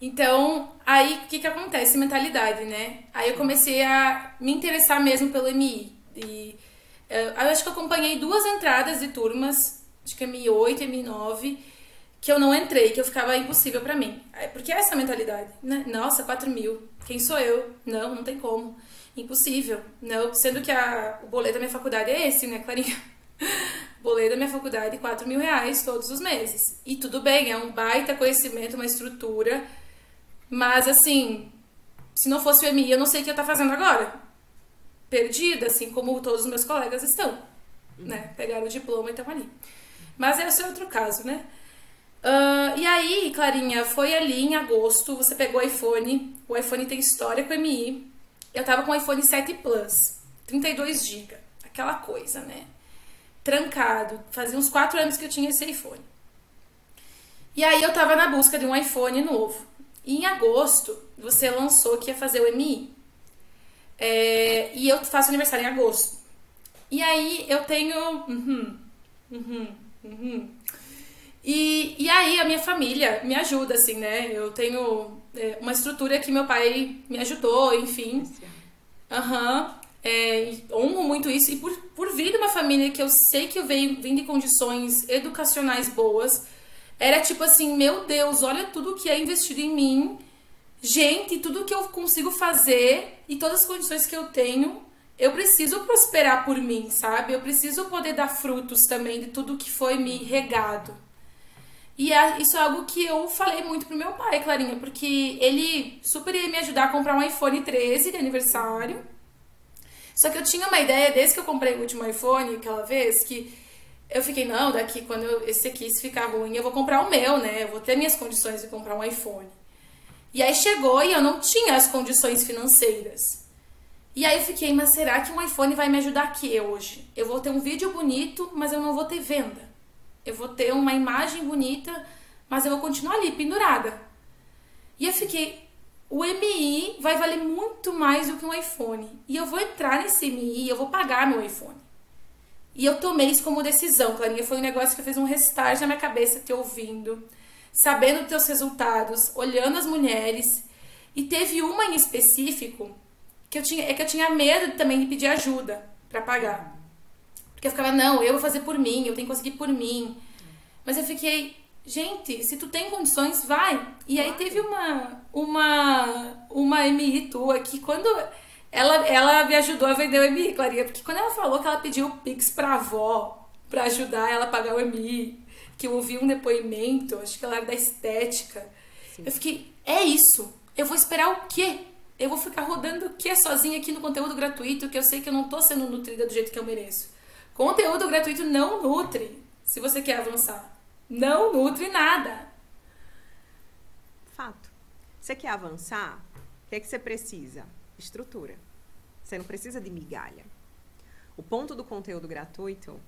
Então, aí o que acontece? Mentalidade, né? Aí eu comecei a me interessar mesmo pelo MI. E eu acho que eu acompanhei 2 entradas de turmas, acho que MI8 e MI9, que eu não entrei, que eu ficava impossível pra mim. Porque é essa mentalidade, né? Nossa, 4 mil. Quem sou eu? Não tem como. Impossível. Não, sendo que o boleto da minha faculdade é esse, né, Clarinha? Boleto da minha faculdade, 4 mil reais todos os meses. E tudo bem, é um baita conhecimento, uma estrutura. Mas, assim, se não fosse o MI, eu não sei o que eu ia estar fazendo agora. Perdida, assim como todos os meus colegas estão. Né? Pegaram o diploma e estão ali. Mas esse é outro caso, né? E aí, Clarinha, foi ali em agosto, você pegou o iPhone tem história com o MI. Eu tava com o iPhone 7 Plus, 32 GB, aquela coisa, né? Trancado, fazia uns 4 anos que eu tinha esse iPhone. E aí eu tava na busca de um iPhone novo. E em agosto, você lançou que ia fazer o MI. E eu faço aniversário em agosto. E aí eu tenho... E aí a minha família me ajuda, assim, né? Eu tenho uma estrutura que meu pai me ajudou, enfim. Honro muito isso. E por vir de uma família que eu sei que eu vim de condições educacionais boas, era tipo assim, meu Deus, olha tudo que é investido em mim. Gente, tudo que eu consigo fazer e todas as condições que eu tenho, eu preciso prosperar por mim, sabe? Eu preciso poder dar frutos também de tudo que foi me regado. E isso é algo que eu falei muito pro meu pai, Clarinha, porque ele super ia me ajudar a comprar um iPhone 13 de aniversário. Só que eu tinha uma ideia, desde que eu comprei o último iPhone, aquela vez, que eu fiquei, não, daqui quando esse aqui se ficar ruim, eu vou comprar o meu, né? Eu vou ter minhas condições de comprar um iPhone. E aí chegou e eu não tinha as condições financeiras. E aí eu fiquei, mas será que um iPhone vai me ajudar aqui hoje? Eu vou ter um vídeo bonito, mas eu não vou ter venda. Eu vou ter uma imagem bonita, mas eu vou continuar ali, pendurada. E eu fiquei, o MI vai valer muito mais do que um iPhone. E eu vou entrar nesse MI e eu vou pagar meu iPhone. E eu tomei isso como decisão, Clarinha. Foi um negócio que fez um restart na minha cabeça, te ouvindo, sabendo dos teus resultados, olhando as mulheres. E teve uma em específico que eu tinha medo também de pedir ajuda para pagar. Porque eu ficava, não, eu vou fazer por mim, eu tenho que conseguir por mim. Mas eu fiquei, gente, se tu tem condições, vai. E aí teve uma MI tua que quando ela me ajudou a vender o MI, Clarinha, porque quando ela falou que ela pediu o Pix pra avó pra ajudar ela a pagar o MI, que eu ouvi um depoimento, acho que ela era da estética, sim, eu fiquei, é isso, eu vou esperar o quê? Eu vou ficar rodando o quê sozinha aqui no conteúdo gratuito, que eu sei que eu não tô sendo nutrida do jeito que eu mereço. Conteúdo gratuito não nutre, se você quer avançar. Não nutre nada. Fato. Você quer avançar? O que é que você precisa? Estrutura. Você não precisa de migalha. O ponto do conteúdo gratuito,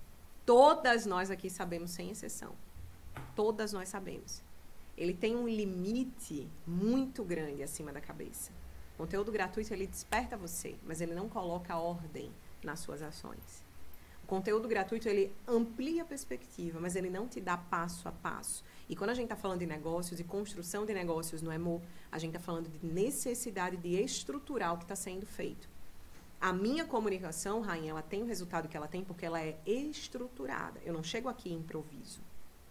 todas nós aqui sabemos, sem exceção. Todas nós sabemos. Ele tem um limite muito grande acima da cabeça. O conteúdo gratuito, ele desperta você, mas ele não coloca ordem nas suas ações. O conteúdo gratuito, ele amplia a perspectiva, mas ele não te dá passo a passo. E quando a gente está falando de negócios e construção de negócios no EMO, a gente está falando de necessidade de estruturar o que está sendo feito. A minha comunicação, Rainha, ela tem o resultado que ela tem porque ela é estruturada. Eu não chego aqui em improviso.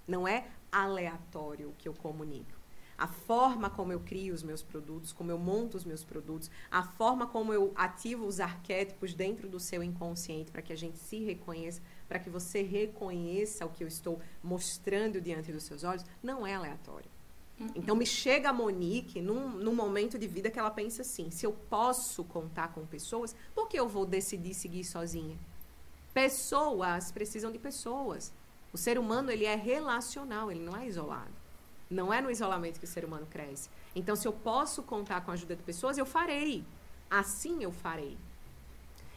Não é aleatório o que eu comunico. A forma como eu crio os meus produtos, como eu monto os meus produtos, a forma como eu ativo os arquétipos dentro do seu inconsciente para que a gente se reconheça, para que você reconheça o que eu estou mostrando diante dos seus olhos, não é aleatório. Então, me chega a Monique num momento de vida que ela pensa assim, se eu posso contar com pessoas, por que eu vou decidir seguir sozinha? Pessoas precisam de pessoas. O ser humano, ele é relacional, ele não é isolado. Não é no isolamento que o ser humano cresce. Então, se eu posso contar com a ajuda de pessoas, eu farei. Assim eu farei.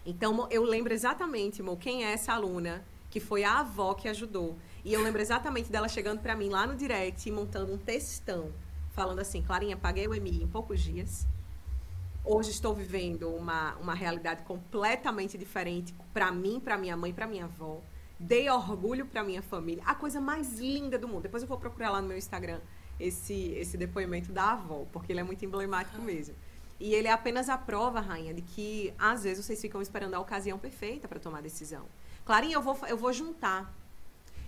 Então, eu lembro exatamente, Mo, quem é essa aluna que foi a avó que ajudou. E eu lembro exatamente dela chegando para mim lá no direct e montando um textão, falando assim, Clarinha, paguei o MI em poucos dias. Hoje estou vivendo uma realidade completamente diferente para mim, para minha mãe, para minha avó. Dei orgulho para minha família. A coisa mais linda do mundo. Depois eu vou procurar lá no meu Instagram esse depoimento da avó, porque ele é muito emblemático mesmo. E ele é apenas a prova, Rainha, de que às vezes vocês ficam esperando a ocasião perfeita para tomar decisão. Clarinha, eu vou juntar.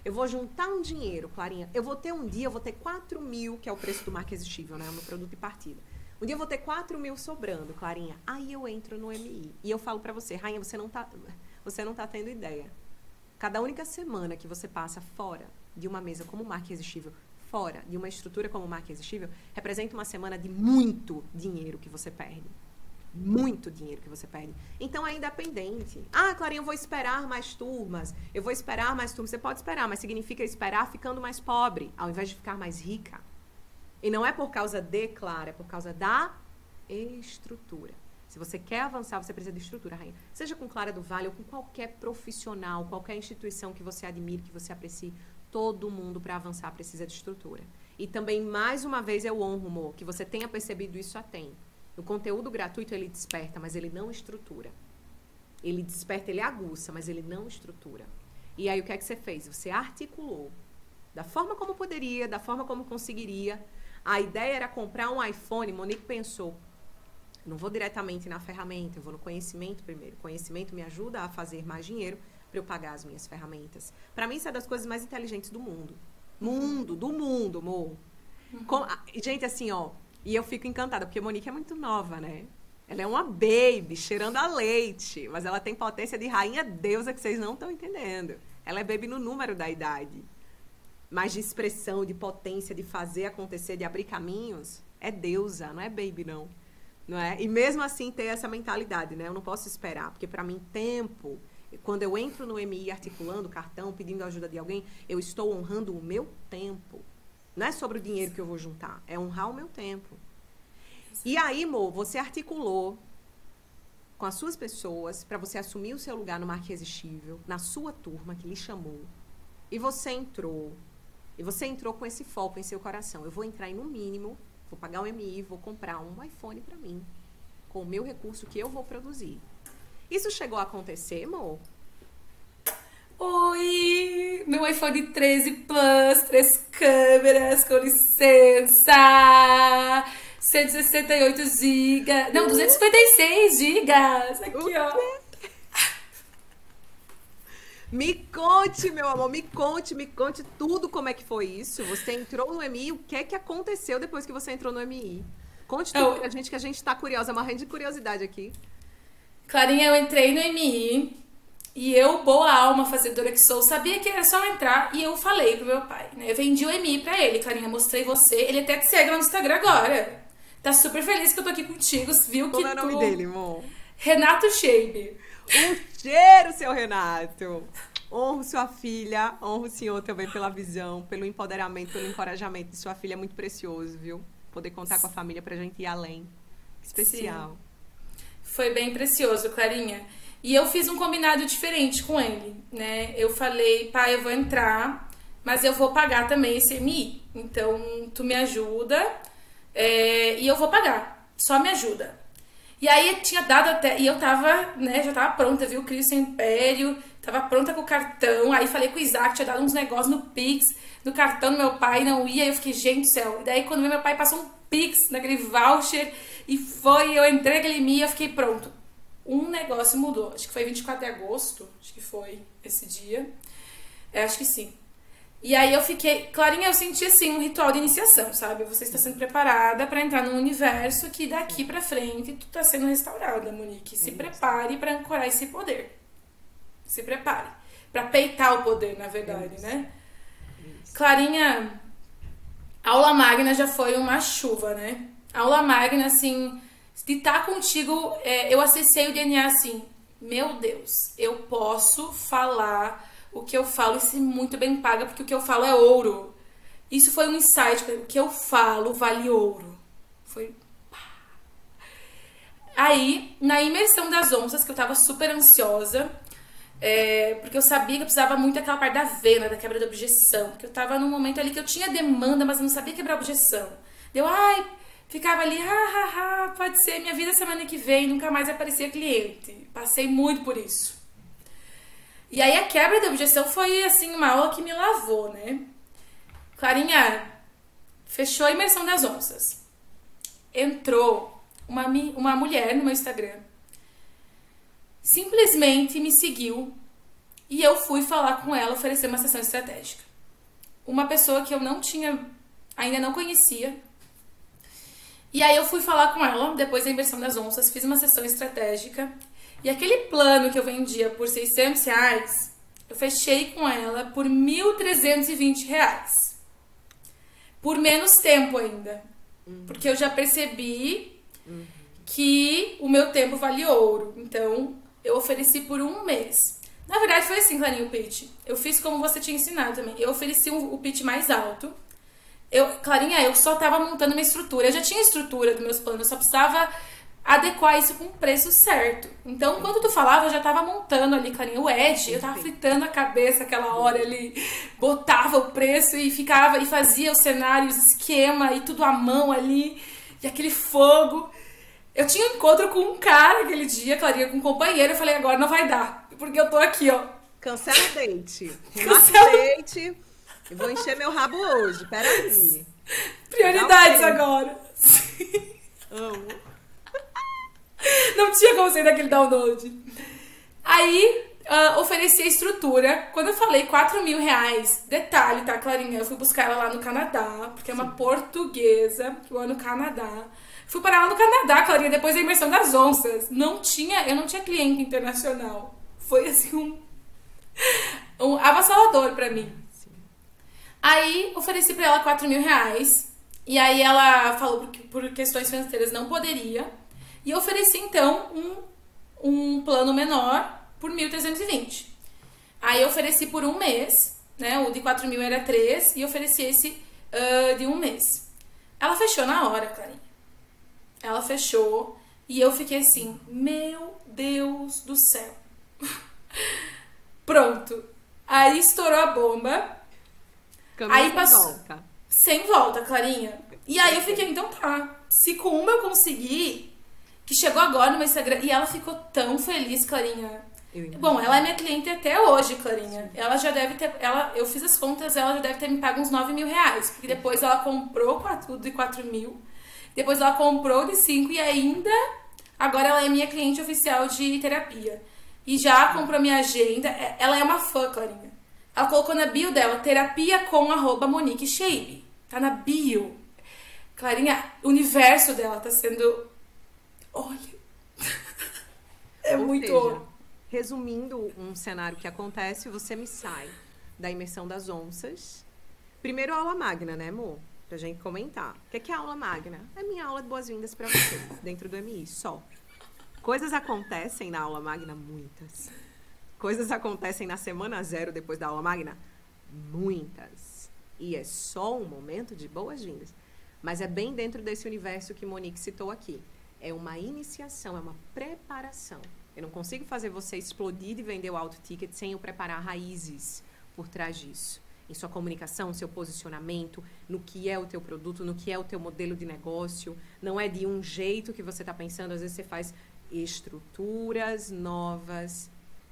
Eu vou juntar um dinheiro, Clarinha. Eu vou ter um dia, eu vou ter 4 mil, que é o preço do marca existível, né? O meu produto de partida. Um dia eu vou ter 4 mil sobrando, Clarinha. Aí eu entro no MI. E eu falo para você, Rainha, você não tá tendo ideia. Cada única semana que você passa fora de uma mesa como marca irresistível, fora de uma estrutura como marca irresistível, representa uma semana de muito dinheiro que você perde. Muito dinheiro que você perde. Então é independente. Ah, Clarinha, eu vou esperar mais turmas. Eu vou esperar mais turmas. Você pode esperar, mas significa esperar ficando mais pobre, ao invés de ficar mais rica. E não é por causa de, Clara, é por causa da estrutura. Se você quer avançar, você precisa de estrutura, Rainha. Seja com Clara do Vale ou com qualquer profissional, qualquer instituição que você admire, que você aprecie, todo mundo para avançar precisa de estrutura. E também, mais uma vez, eu honro, Mo, que você tenha percebido isso a tempo. O conteúdo gratuito, ele desperta, mas ele não estrutura. Ele desperta, ele aguça, mas ele não estrutura. E aí, o que é que você fez? Você articulou da forma como poderia, da forma como conseguiria. A ideia era comprar um iPhone. Monique pensou, não vou diretamente na ferramenta, eu vou no conhecimento primeiro. O conhecimento me ajuda a fazer mais dinheiro para eu pagar as minhas ferramentas. Para mim, isso é das coisas mais inteligentes do mundo. Do mundo, amor. Gente, assim, ó, e eu fico encantada, porque a Monique é muito nova, né? Ela é uma baby, cheirando a leite, mas ela tem potência de rainha deusa que vocês não estão entendendo. Ela é baby no número da idade. Mas de expressão, de potência, de fazer acontecer, de abrir caminhos, é deusa, não é baby, não. Não é? E mesmo assim ter essa mentalidade, né? Eu não posso esperar, porque para mim tempo, quando eu entro no MI articulando o cartão, pedindo ajuda de alguém, eu estou honrando o meu tempo. Não é sobre o dinheiro que eu vou juntar, é honrar o meu tempo. E aí, Mo, você articulou com as suas pessoas para você assumir o seu lugar no Marca Irresistível, na sua turma que lhe chamou. E você entrou com esse foco em seu coração. Eu vou entrar em, no mínimo, vou pagar um MI, vou comprar um iPhone pra mim, com o meu recurso que eu vou produzir. Isso chegou a acontecer, amor? Oi, meu iPhone 13 Plus, 3 câmeras, com licença. 168 GB. Não, 256 gigas. Aqui, ó. Me conte, meu amor, me conte tudo como é que foi isso. Você entrou no MI, o que é que aconteceu depois que você entrou no MI? Conte tudo pra gente, que a gente tá curiosa, morrendo de curiosidade aqui. Clarinha, eu entrei no MI e eu, boa alma fazedora que sou, sabia que era só entrar e eu falei pro meu pai, né? Eu vendi o MI pra ele, Clarinha, mostrei você. Ele até te segue lá no Instagram agora. Tá super feliz que eu tô aqui contigo, viu? Qual é o nome dele, amor? Renato Shabe. Um cheiro, seu Renato! Honro sua filha, honro o senhor também pela visão, pelo empoderamento, pelo encorajamento de sua filha, é muito precioso, viu? Poder contar com a família pra gente ir além. Especial. Sim. Foi bem precioso, Clarinha. E eu fiz um combinado diferente com ele, né? Eu falei, pai, eu vou entrar, mas eu vou pagar também esse MI. Então, tu me ajuda e eu vou pagar. Só me ajuda. E aí tinha dado até. E eu tava, né, já tava pronta, viu? Crio Sem Império, tava pronta com o cartão. Aí falei com o Isaac, tinha dado uns negócios no Pix, no cartão do meu pai, não ia. Eu fiquei, gente do céu. E daí quando meu pai passou um Pix naquele voucher e foi, eu entrei aquele MI, eu fiquei pronto. Um negócio mudou. Acho que foi 24 de agosto, acho que foi esse dia. Acho que sim. E aí eu fiquei, Clarinha, eu senti assim um ritual de iniciação, sabe? Você está sendo preparada para entrar num universo que daqui para frente tu tá sendo restaurada, Monique. Se prepare para ancorar esse poder. Se prepare para peitar o poder, na verdade, né? Clarinha, aula magna já foi uma chuva, né? Aula magna, assim, de estar contigo, eu acessei o DNA assim, meu Deus, eu posso falar o que eu falo e ser muito bem paga, porque o que eu falo é ouro. Isso foi um insight, o que eu falo vale ouro. Foi... Aí, na imersão das onças, que eu tava super ansiosa, porque eu sabia que eu precisava muito daquela parte da venda, da quebra da objeção, porque eu tava num momento ali que eu tinha demanda, mas eu não sabia quebrar a objeção. Ficava ali, pode ser, minha vida semana que vem, nunca mais aparecia cliente. Passei muito por isso. E aí a quebra da objeção foi, assim, uma aula que me lavou, né? Clarinha, fechou a imersão das onças. Entrou uma mulher no meu Instagram. Simplesmente me seguiu e eu fui falar com ela, oferecer uma sessão estratégica. Uma pessoa que eu ainda não conhecia. E aí eu fui falar com ela, depois da imersão das onças, fiz uma sessão estratégica. E aquele plano que eu vendia por R$600, eu fechei com ela por R$1.320. Por menos tempo ainda. Porque eu já percebi que o meu tempo vale ouro. Então, eu ofereci por um mês. Na verdade, foi assim, Clarinha, o pitch. Eu fiz como você tinha ensinado também. Eu ofereci o pitch mais alto. Clarinha, eu só tava montando uma estrutura. Eu já tinha a estrutura dos meus planos, eu só precisava adequar isso com o preço certo. Então, quando tu falava, eu já tava montando ali, Clarinha, o edge, eu tava fritando a cabeça aquela hora ali, botava o preço e ficava, e fazia os cenários, esquema, e tudo à mão ali, e aquele fogo. Eu tinha um encontro com um cara aquele dia, Clarinha, com um companheiro, eu falei, agora não vai dar, porque eu tô aqui, ó. Cancela o date. Cancela o date. Eu vou encher meu rabo hoje, peraí. Prioridades agora. Amo. Não tinha como sair daquele download. Aí, ofereci a estrutura. Quando eu falei R$4.000, detalhe, tá, Clarinha? Eu fui buscar ela lá no Canadá, porque é uma portuguesa que mora no Canadá. Fui parar lá no Canadá, Clarinha, depois da imersão das onças. Eu não tinha cliente internacional. Foi, assim, um avassalador pra mim. Aí, ofereci pra ela R$4.000. E aí, ela falou que por questões financeiras não poderia. E eu ofereci, então, um plano menor por 1.320. Aí, eu ofereci por um mês, né? O de 4.000 era 3, e ofereci esse de um mês. Ela fechou na hora, Clarinha. Ela fechou, e eu fiquei assim, meu Deus do céu. Pronto. Aí, estourou a bomba. Caminho aí passou. volta. Sem volta, Clarinha. E aí eu fiquei, então tá. Se com uma eu consegui, que chegou agora no meu Instagram, e ela ficou tão feliz, Clarinha. Bom, ela é minha cliente até hoje, Clarinha. Ela já deve ter. Eu fiz as contas, ela já deve ter me pago uns 9 mil reais. Porque depois ela comprou tudo de 4 mil. Depois ela comprou de 5 e ainda. Agora ela é minha cliente oficial de terapia. E já comprou minha agenda. Ela é uma fã, Clarinha. Ela colocou na bio dela, terapia com @Monique Shabe. Tá na bio. Clarinha, o universo dela tá sendo... Olha... É Ou muito... seja, resumindo um cenário que acontece, você me sai da imersão das onças. Primeiro, aula magna, né, amor? Pra gente comentar. O que é a aula magna? É minha aula de boas-vindas pra vocês, dentro do MI, só. Coisas acontecem na aula magna, muitas. Coisas acontecem na semana 0 depois da aula magna, muitas. E é só um momento de boas-vindas. Mas é bem dentro desse universo que Monique citou aqui. É uma iniciação, é uma preparação. Eu não consigo fazer você explodir e vender o auto ticket sem eu preparar raízes por trás disso. Em sua comunicação, seu posicionamento, no que é o teu produto, no que é o teu modelo de negócio. Não é de um jeito que você está pensando. Às vezes você faz estruturas novas.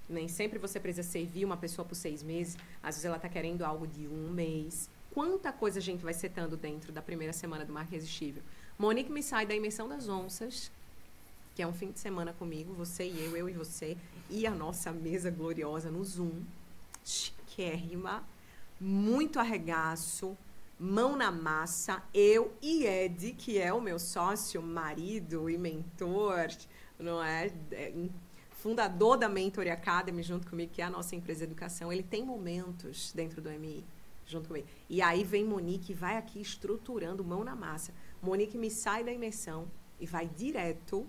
Nem sempre você precisa servir uma pessoa por 6 meses. Às vezes ela está querendo algo de 1 mês. Quanta coisa a gente vai setando dentro da primeira semana do Marca Irresistível. Monique me sai da imersão das onças, que é um fim de semana comigo, você e eu e você, e a nossa mesa gloriosa no Zoom, chiquérrima, muito arregaço, mão na massa, eu e Ed, que é o meu sócio, marido e mentor, não é? Fundador da Mentory Academy junto comigo, que é a nossa empresa de educação, ele tem momentos dentro do MI junto comigo. E aí vem Monique e vai aqui estruturando mão na massa. Monique me sai da imersão e vai direto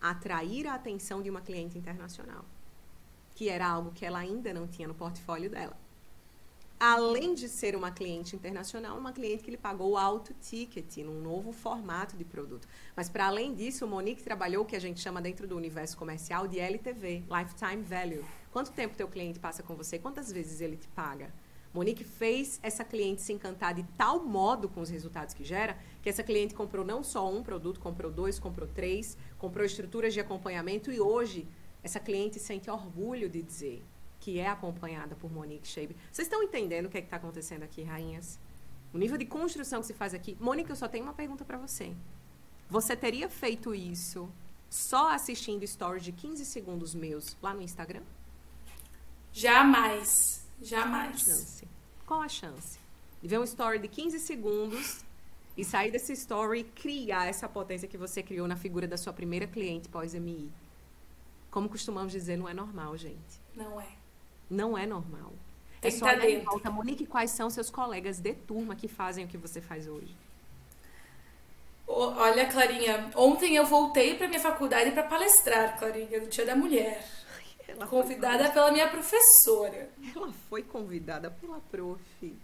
atrair a atenção de uma cliente internacional, que era algo que ela ainda não tinha no portfólio dela. Além de ser uma cliente internacional, uma cliente que lhe pagou o alto ticket num novo formato de produto. Mas, para além disso, o Monique trabalhou o que a gente chama dentro do universo comercial de LTV, Lifetime Value. Quanto tempo teu cliente passa com você? Quantas vezes ele te paga? Monique fez essa cliente se encantar de tal modo com os resultados que gera, que essa cliente comprou não só um produto, comprou 2, comprou 3, comprou estruturas de acompanhamento e hoje essa cliente sente orgulho de dizer que é acompanhada por Monique Shabe. Vocês estão entendendo o que está acontecendo aqui, rainhas? O nível de construção que se faz aqui. Monique, eu só tenho uma pergunta para você. Você teria feito isso só assistindo stories de 15 segundos meus lá no Instagram? Jamais. Jamais. Qual a chance? De ver um story de 15 segundos e sair desse story e criar essa potência que você criou na figura da sua primeira cliente pós-MI. Como costumamos dizer, não é normal, gente. Não é. Não é normal. Tem É só olhar em volta. Monique, quais são seus colegas de turma que fazem o que você faz hoje? Olha, Clarinha, ontem eu voltei para minha faculdade para palestrar, Clarinha, no Dia da Mulher. Convidada pela minha professora. Ela foi convidada pela prof.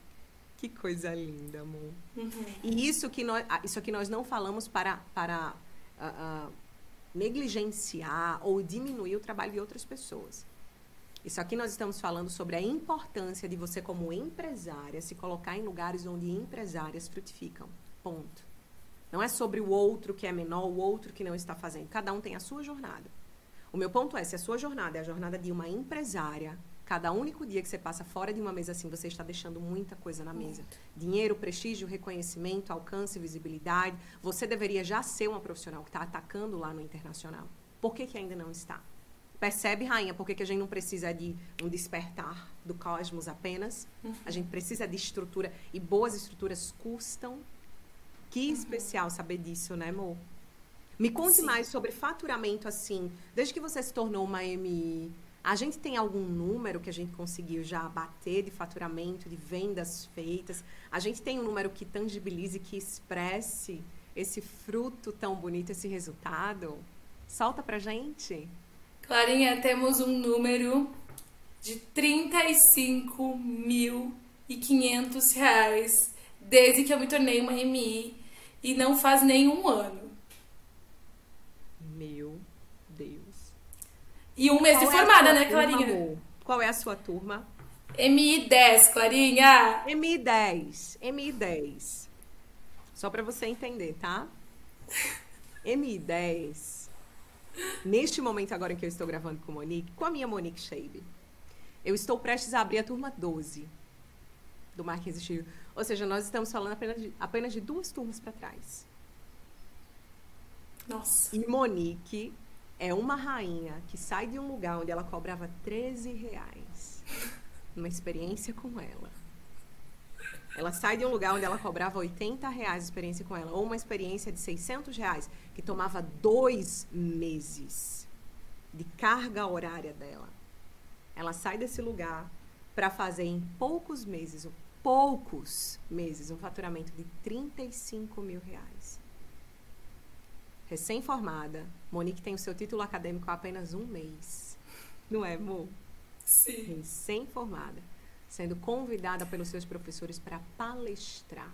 Que coisa linda, amor. Uhum. E isso aqui nós não falamos para negligenciar ou diminuir o trabalho de outras pessoas. Isso aqui nós estamos falando sobre a importância de você, como empresária, se colocar em lugares onde empresárias frutificam. Ponto. Não é sobre o outro que é menor, o outro que não está fazendo. Cada um tem a sua jornada. O meu ponto é, se a sua jornada é a jornada de uma empresária, cada único dia que você passa fora de uma mesa assim, você está deixando muita coisa na mesa. Dinheiro, prestígio, reconhecimento, alcance, visibilidade. Você deveria já ser uma profissional que está atacando lá no internacional. Por que ainda não está? Percebe, rainha, por que a gente não precisa de um despertar do cosmos apenas? A gente precisa de estrutura. E boas estruturas custam. Que especial saber disso, né, amor? Me conte mais sobre faturamento, assim, desde que você se tornou uma MI, a gente tem algum número que a gente conseguiu já bater de faturamento, de vendas feitas? A gente tem um número que tangibilize, que expresse esse fruto tão bonito, esse resultado? Solta pra gente. Clarinha, temos um número de R$35.500 desde que eu me tornei uma MI e não faz nenhum ano. Meu Deus. E um mês de formada, né, Clarinha? Amor? Qual é a sua turma? MI 10, Clarinha. MI 10. MI 10. Só para você entender, tá? MI10, neste momento agora em que eu estou gravando com Monique, com a minha Monique Shabe, eu estou prestes a abrir a turma 12 do Marca Irresistível. Ou seja, nós estamos falando apenas de 2 turmas para trás. Nossa. E Monique é uma rainha que sai de um lugar onde ela cobrava R$13 numa experiência com ela. Ela sai de um lugar onde ela cobrava R$80 de experiência com ela, ou uma experiência de R$600, que tomava 2 meses de carga horária dela. Ela sai desse lugar para fazer em poucos meses, um faturamento de R$35 mil. Recém-formada, Monique tem o seu título acadêmico há apenas 1 mês. Não é, amor? Sim. Recém-formada, sendo convidada pelos seus professores para palestrar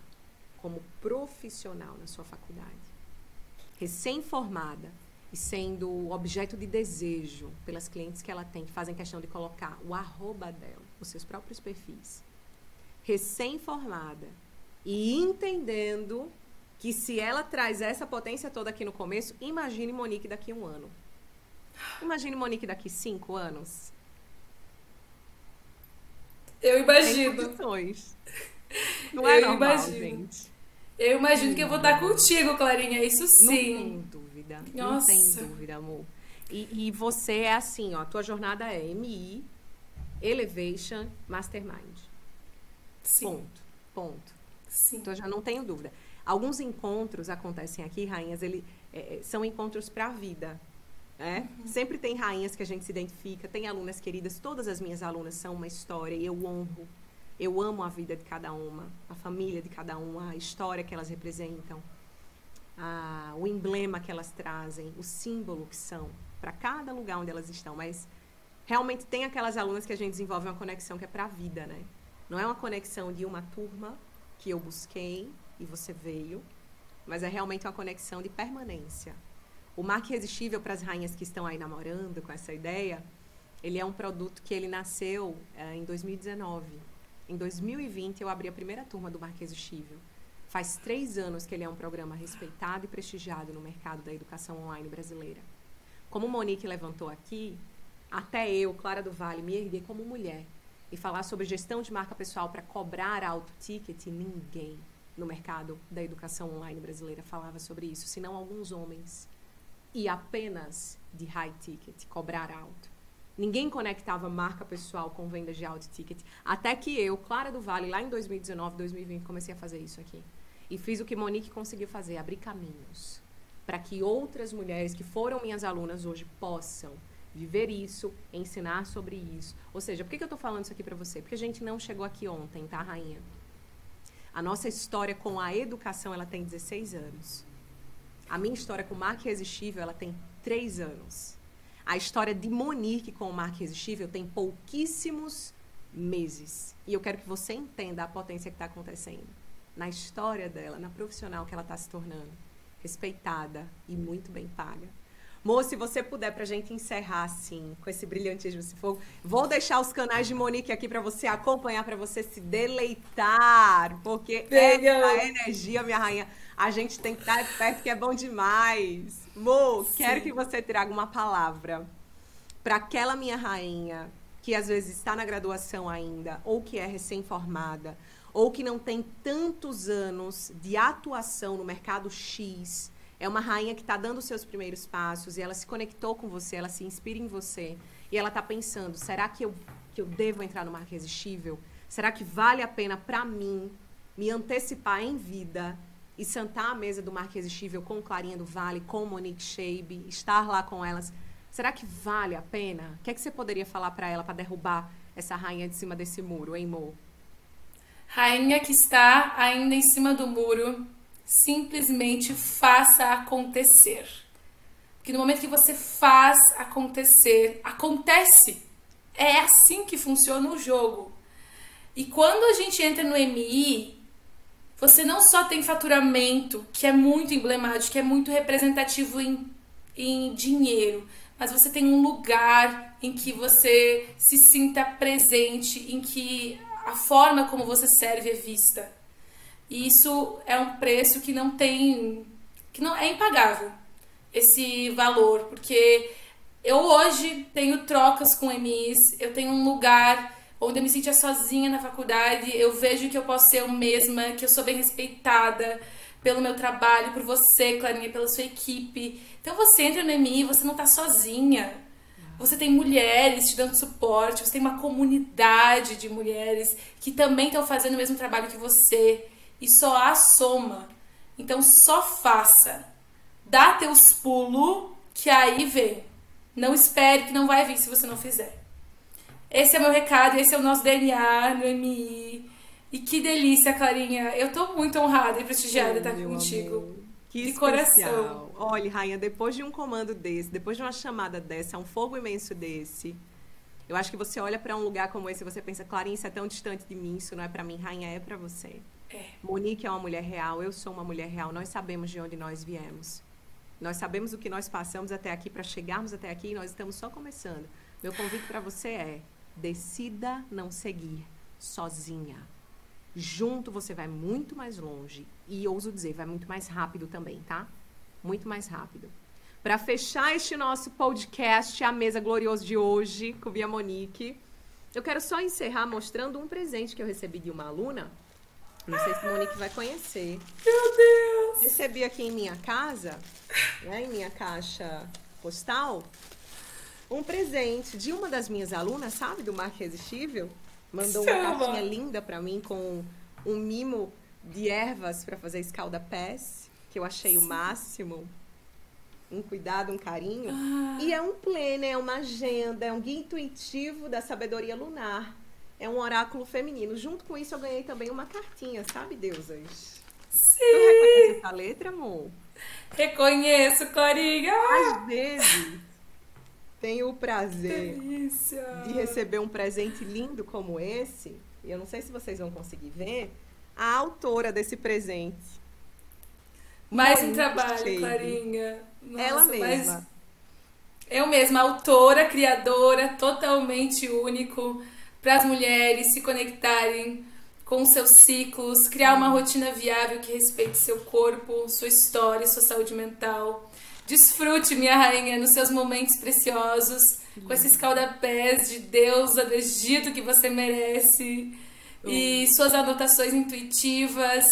como profissional na sua faculdade. Recém-formada e sendo objeto de desejo pelas clientes que ela tem, que fazem questão de colocar o arroba dela, os seus próprios perfis. Recém-formada e entendendo que se ela traz essa potência toda aqui no começo, imagine Monique daqui a 1 ano. Imagine Monique daqui 5 anos. Eu imagino. Tem condições. Não é normal, gente. Eu imagino que eu vou estar contigo, Clarinha, isso sim. Não tem dúvida. Nossa. Não tem dúvida, amor. E você é assim, ó, a tua jornada é MI, Elevation, Mastermind. Sim. Ponto. Sim. Então, eu já não tenho dúvida. Alguns encontros acontecem aqui, rainhas, são encontros para a vida. Né? Sempre tem rainhas que a gente se identifica, tem alunas queridas, todas as minhas alunas são uma história e eu honro. Eu amo a vida de cada uma, a família de cada uma, a história que elas representam, o emblema que elas trazem, o símbolo que são, para cada lugar onde elas estão. Mas realmente tem aquelas alunas que a gente desenvolve uma conexão que é para a vida, né? Não é uma conexão de uma turma que eu busquei e você veio, mas é realmente uma conexão de permanência. O Marca Irresistível, para as rainhas que estão aí namorando com essa ideia, ele é um produto que ele nasceu em 2019. Em 2020, eu abri a primeira turma do Marca Irresistível. Faz 3 anos que ele é um programa respeitado e prestigiado no mercado da educação online brasileira. Como Monique levantou aqui, até eu, Clara do Vale, me erguer como mulher e falar sobre gestão de marca pessoal para cobrar alto ticket, ninguém no mercado da educação online brasileira falava sobre isso, senão alguns homens. E apenas de high ticket, cobrar alto. Ninguém conectava marca pessoal com vendas de alto ticket. Até que eu, Clara do Vale, lá em 2019, 2020, comecei a fazer isso aqui. E fiz o que Monique conseguiu fazer, abrir caminhos. Para que outras mulheres que foram minhas alunas hoje possam viver isso, ensinar sobre isso. Ou seja, por que eu estou falando isso aqui para você? Porque a gente não chegou aqui ontem, tá, rainha? A nossa história com a educação, ela tem 16 anos. A minha história com o Marca Irresistível, ela tem 3 anos. A história de Monique com o Marca Irresistível tem pouquíssimos meses. E eu quero que você entenda a potência que está acontecendo. Na história dela, na profissional que ela está se tornando. Respeitada e muito bem paga. Moço, se você puder, pra gente encerrar, assim, com esse brilhantismo, esse fogo, vou deixar os canais de Monique aqui pra você acompanhar, pra você se deleitar, porque essa energia, minha rainha, a gente tem que estar perto, que é bom demais. Mo, quero que você traga uma palavra pra aquela minha rainha que às vezes está na graduação ainda, ou que é recém-formada, ou que não tem tantos anos de atuação no mercado X. É uma rainha que está dando os seus primeiros passos e ela se conectou com você, ela se inspira em você. E ela está pensando, será que eu devo entrar no Marca Irresistível? Será que vale a pena para mim me antecipar em vida e sentar à mesa do Marca Irresistível com Clarinha do Vale, com Monique Shabe, estar lá com elas? Será que vale a pena? O que é que você poderia falar para ela para derrubar essa rainha de cima desse muro, hein, Mo? Rainha que está ainda em cima do muro, simplesmente faça acontecer. Porque no momento que você faz acontecer, acontece. É assim que funciona o jogo. E quando a gente entra no MI, você não só tem faturamento, que é muito emblemático, que é muito representativo em dinheiro, mas você tem um lugar em que você se sinta presente, em que a forma como você serve é vista. E isso é um preço que não é impagável, esse valor, porque eu hoje tenho trocas com EMIs, eu tenho um lugar onde eu me sentia sozinha na faculdade, eu vejo que eu posso ser eu mesma, que eu sou bem respeitada pelo meu trabalho, por você, Clarinha, pela sua equipe. Então você entra no EMI, você não tá sozinha. Você tem mulheres te dando suporte, você tem uma comunidade de mulheres que também estão fazendo o mesmo trabalho que você. E só há soma. Então só faça. Dá teus pulos, que aí vem. Não espere que não vai vir se você não fizer. Esse é meu recado, esse é o nosso DNA no MI. E que delícia, Clarinha. Eu tô muito honrada e prestigiada de estar aqui Meu contigo. amor. Que De coração. especial. Olha, Rainha, depois de um comando desse, depois de uma chamada dessa, um fogo imenso desse, eu acho que você olha para um lugar como esse e você pensa, Clarinha, isso é tão distante de mim, isso não é para mim, Rainha, é para você. Monique é uma mulher real, eu sou uma mulher real, nós sabemos de onde nós viemos. Nós sabemos o que nós passamos até aqui para chegarmos até aqui e nós estamos só começando. Meu convite para você é: decida não seguir sozinha. Junto você vai muito mais longe e, ouso dizer, vai muito mais rápido também, tá? Muito mais rápido. Para fechar este nosso podcast, a mesa gloriosa de hoje, com Bia Monique, eu quero só encerrar mostrando um presente que eu recebi de uma aluna. Não sei se a Monique vai conhecer. Meu Deus! Recebi aqui em minha casa, né, em minha caixa postal, um presente de uma das minhas alunas, sabe, do Marca Irresistível. Mandou uma Chama. cartinha linda pra mim com um mimo de ervas pra fazer escalda-pés, que eu achei o máximo. Um cuidado, um carinho. E é um planner, é uma agenda, é um guia intuitivo da sabedoria lunar. É um oráculo feminino. Junto com isso, eu ganhei também uma cartinha, sabe, deusas? Sim! Tu reconhece essa letra, amor? Reconheço, Clarinha! Às vezes, tenho o prazer Delícia! de receber um presente lindo como esse. E eu não sei se vocês vão conseguir ver. A autora desse presente. Mais um Monique trabalho, Cheire. Clarinha. Nossa, Ela mesma. mas eu mesma, autora, criadora, totalmente único para as mulheres se conectarem com os seus ciclos, criar uma rotina viável que respeite seu corpo, sua história, sua saúde mental. Desfrute, minha rainha, nos seus momentos preciosos, com esse escaldapés de deusa do Egito que você merece. E suas anotações intuitivas.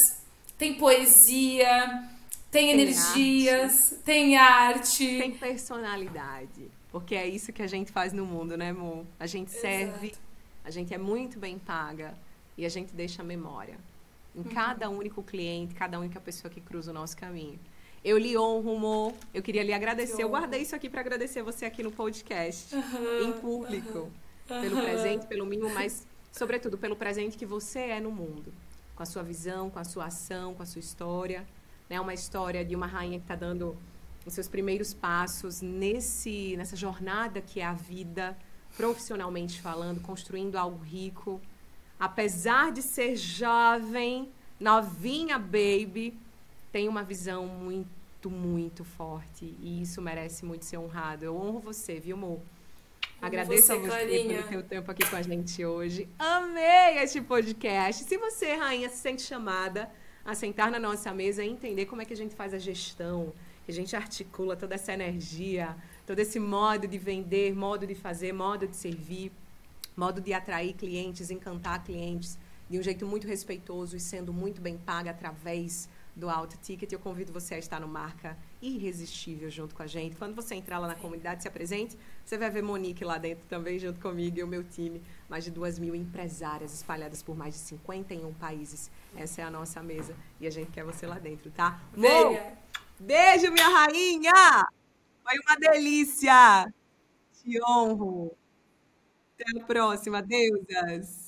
Tem poesia, tem energias, tem arte. Tem personalidade. Porque é isso que a gente faz no mundo, né, amor? A gente serve, Exato. a gente é muito bem paga e a gente deixa a memória em cada único cliente, cada única pessoa que cruza o nosso caminho. Eu lhe honro, amor. Eu queria lhe agradecer. Eu guardei isso aqui para agradecer você aqui no podcast, em público, pelo presente, pelo mimo, mas, sobretudo, pelo presente que você é no mundo. Com a sua visão, com a sua ação, com a sua história. Né? Uma história de uma rainha que está dando os seus primeiros passos nessa jornada que é a vida, profissionalmente falando, construindo algo rico. Apesar de ser jovem, novinha, baby, tem uma visão muito, muito forte. E isso merece muito ser honrado. Eu honro você, viu, amor? Agradeço a você Clarinha. pelo teu tempo aqui com a gente hoje. Amei este podcast. Se você, rainha, se sente chamada a sentar na nossa mesa e entender como é que a gente faz a gestão, que a gente articula toda essa energia, todo esse modo de vender, modo de fazer, modo de servir, modo de atrair clientes, encantar clientes de um jeito muito respeitoso e sendo muito bem paga através do Alto Ticket, eu convido você a estar no Marca Irresistível junto com a gente. Quando você entrar lá na comunidade, se apresente, você vai ver Monique lá dentro também, junto comigo e o meu time. Mais de 2.000 empresárias espalhadas por mais de 51 países. Essa é a nossa mesa e a gente quer você lá dentro, tá? Venha. Beijo, minha rainha! Foi uma delícia! Te honro! Até a próxima, deusas!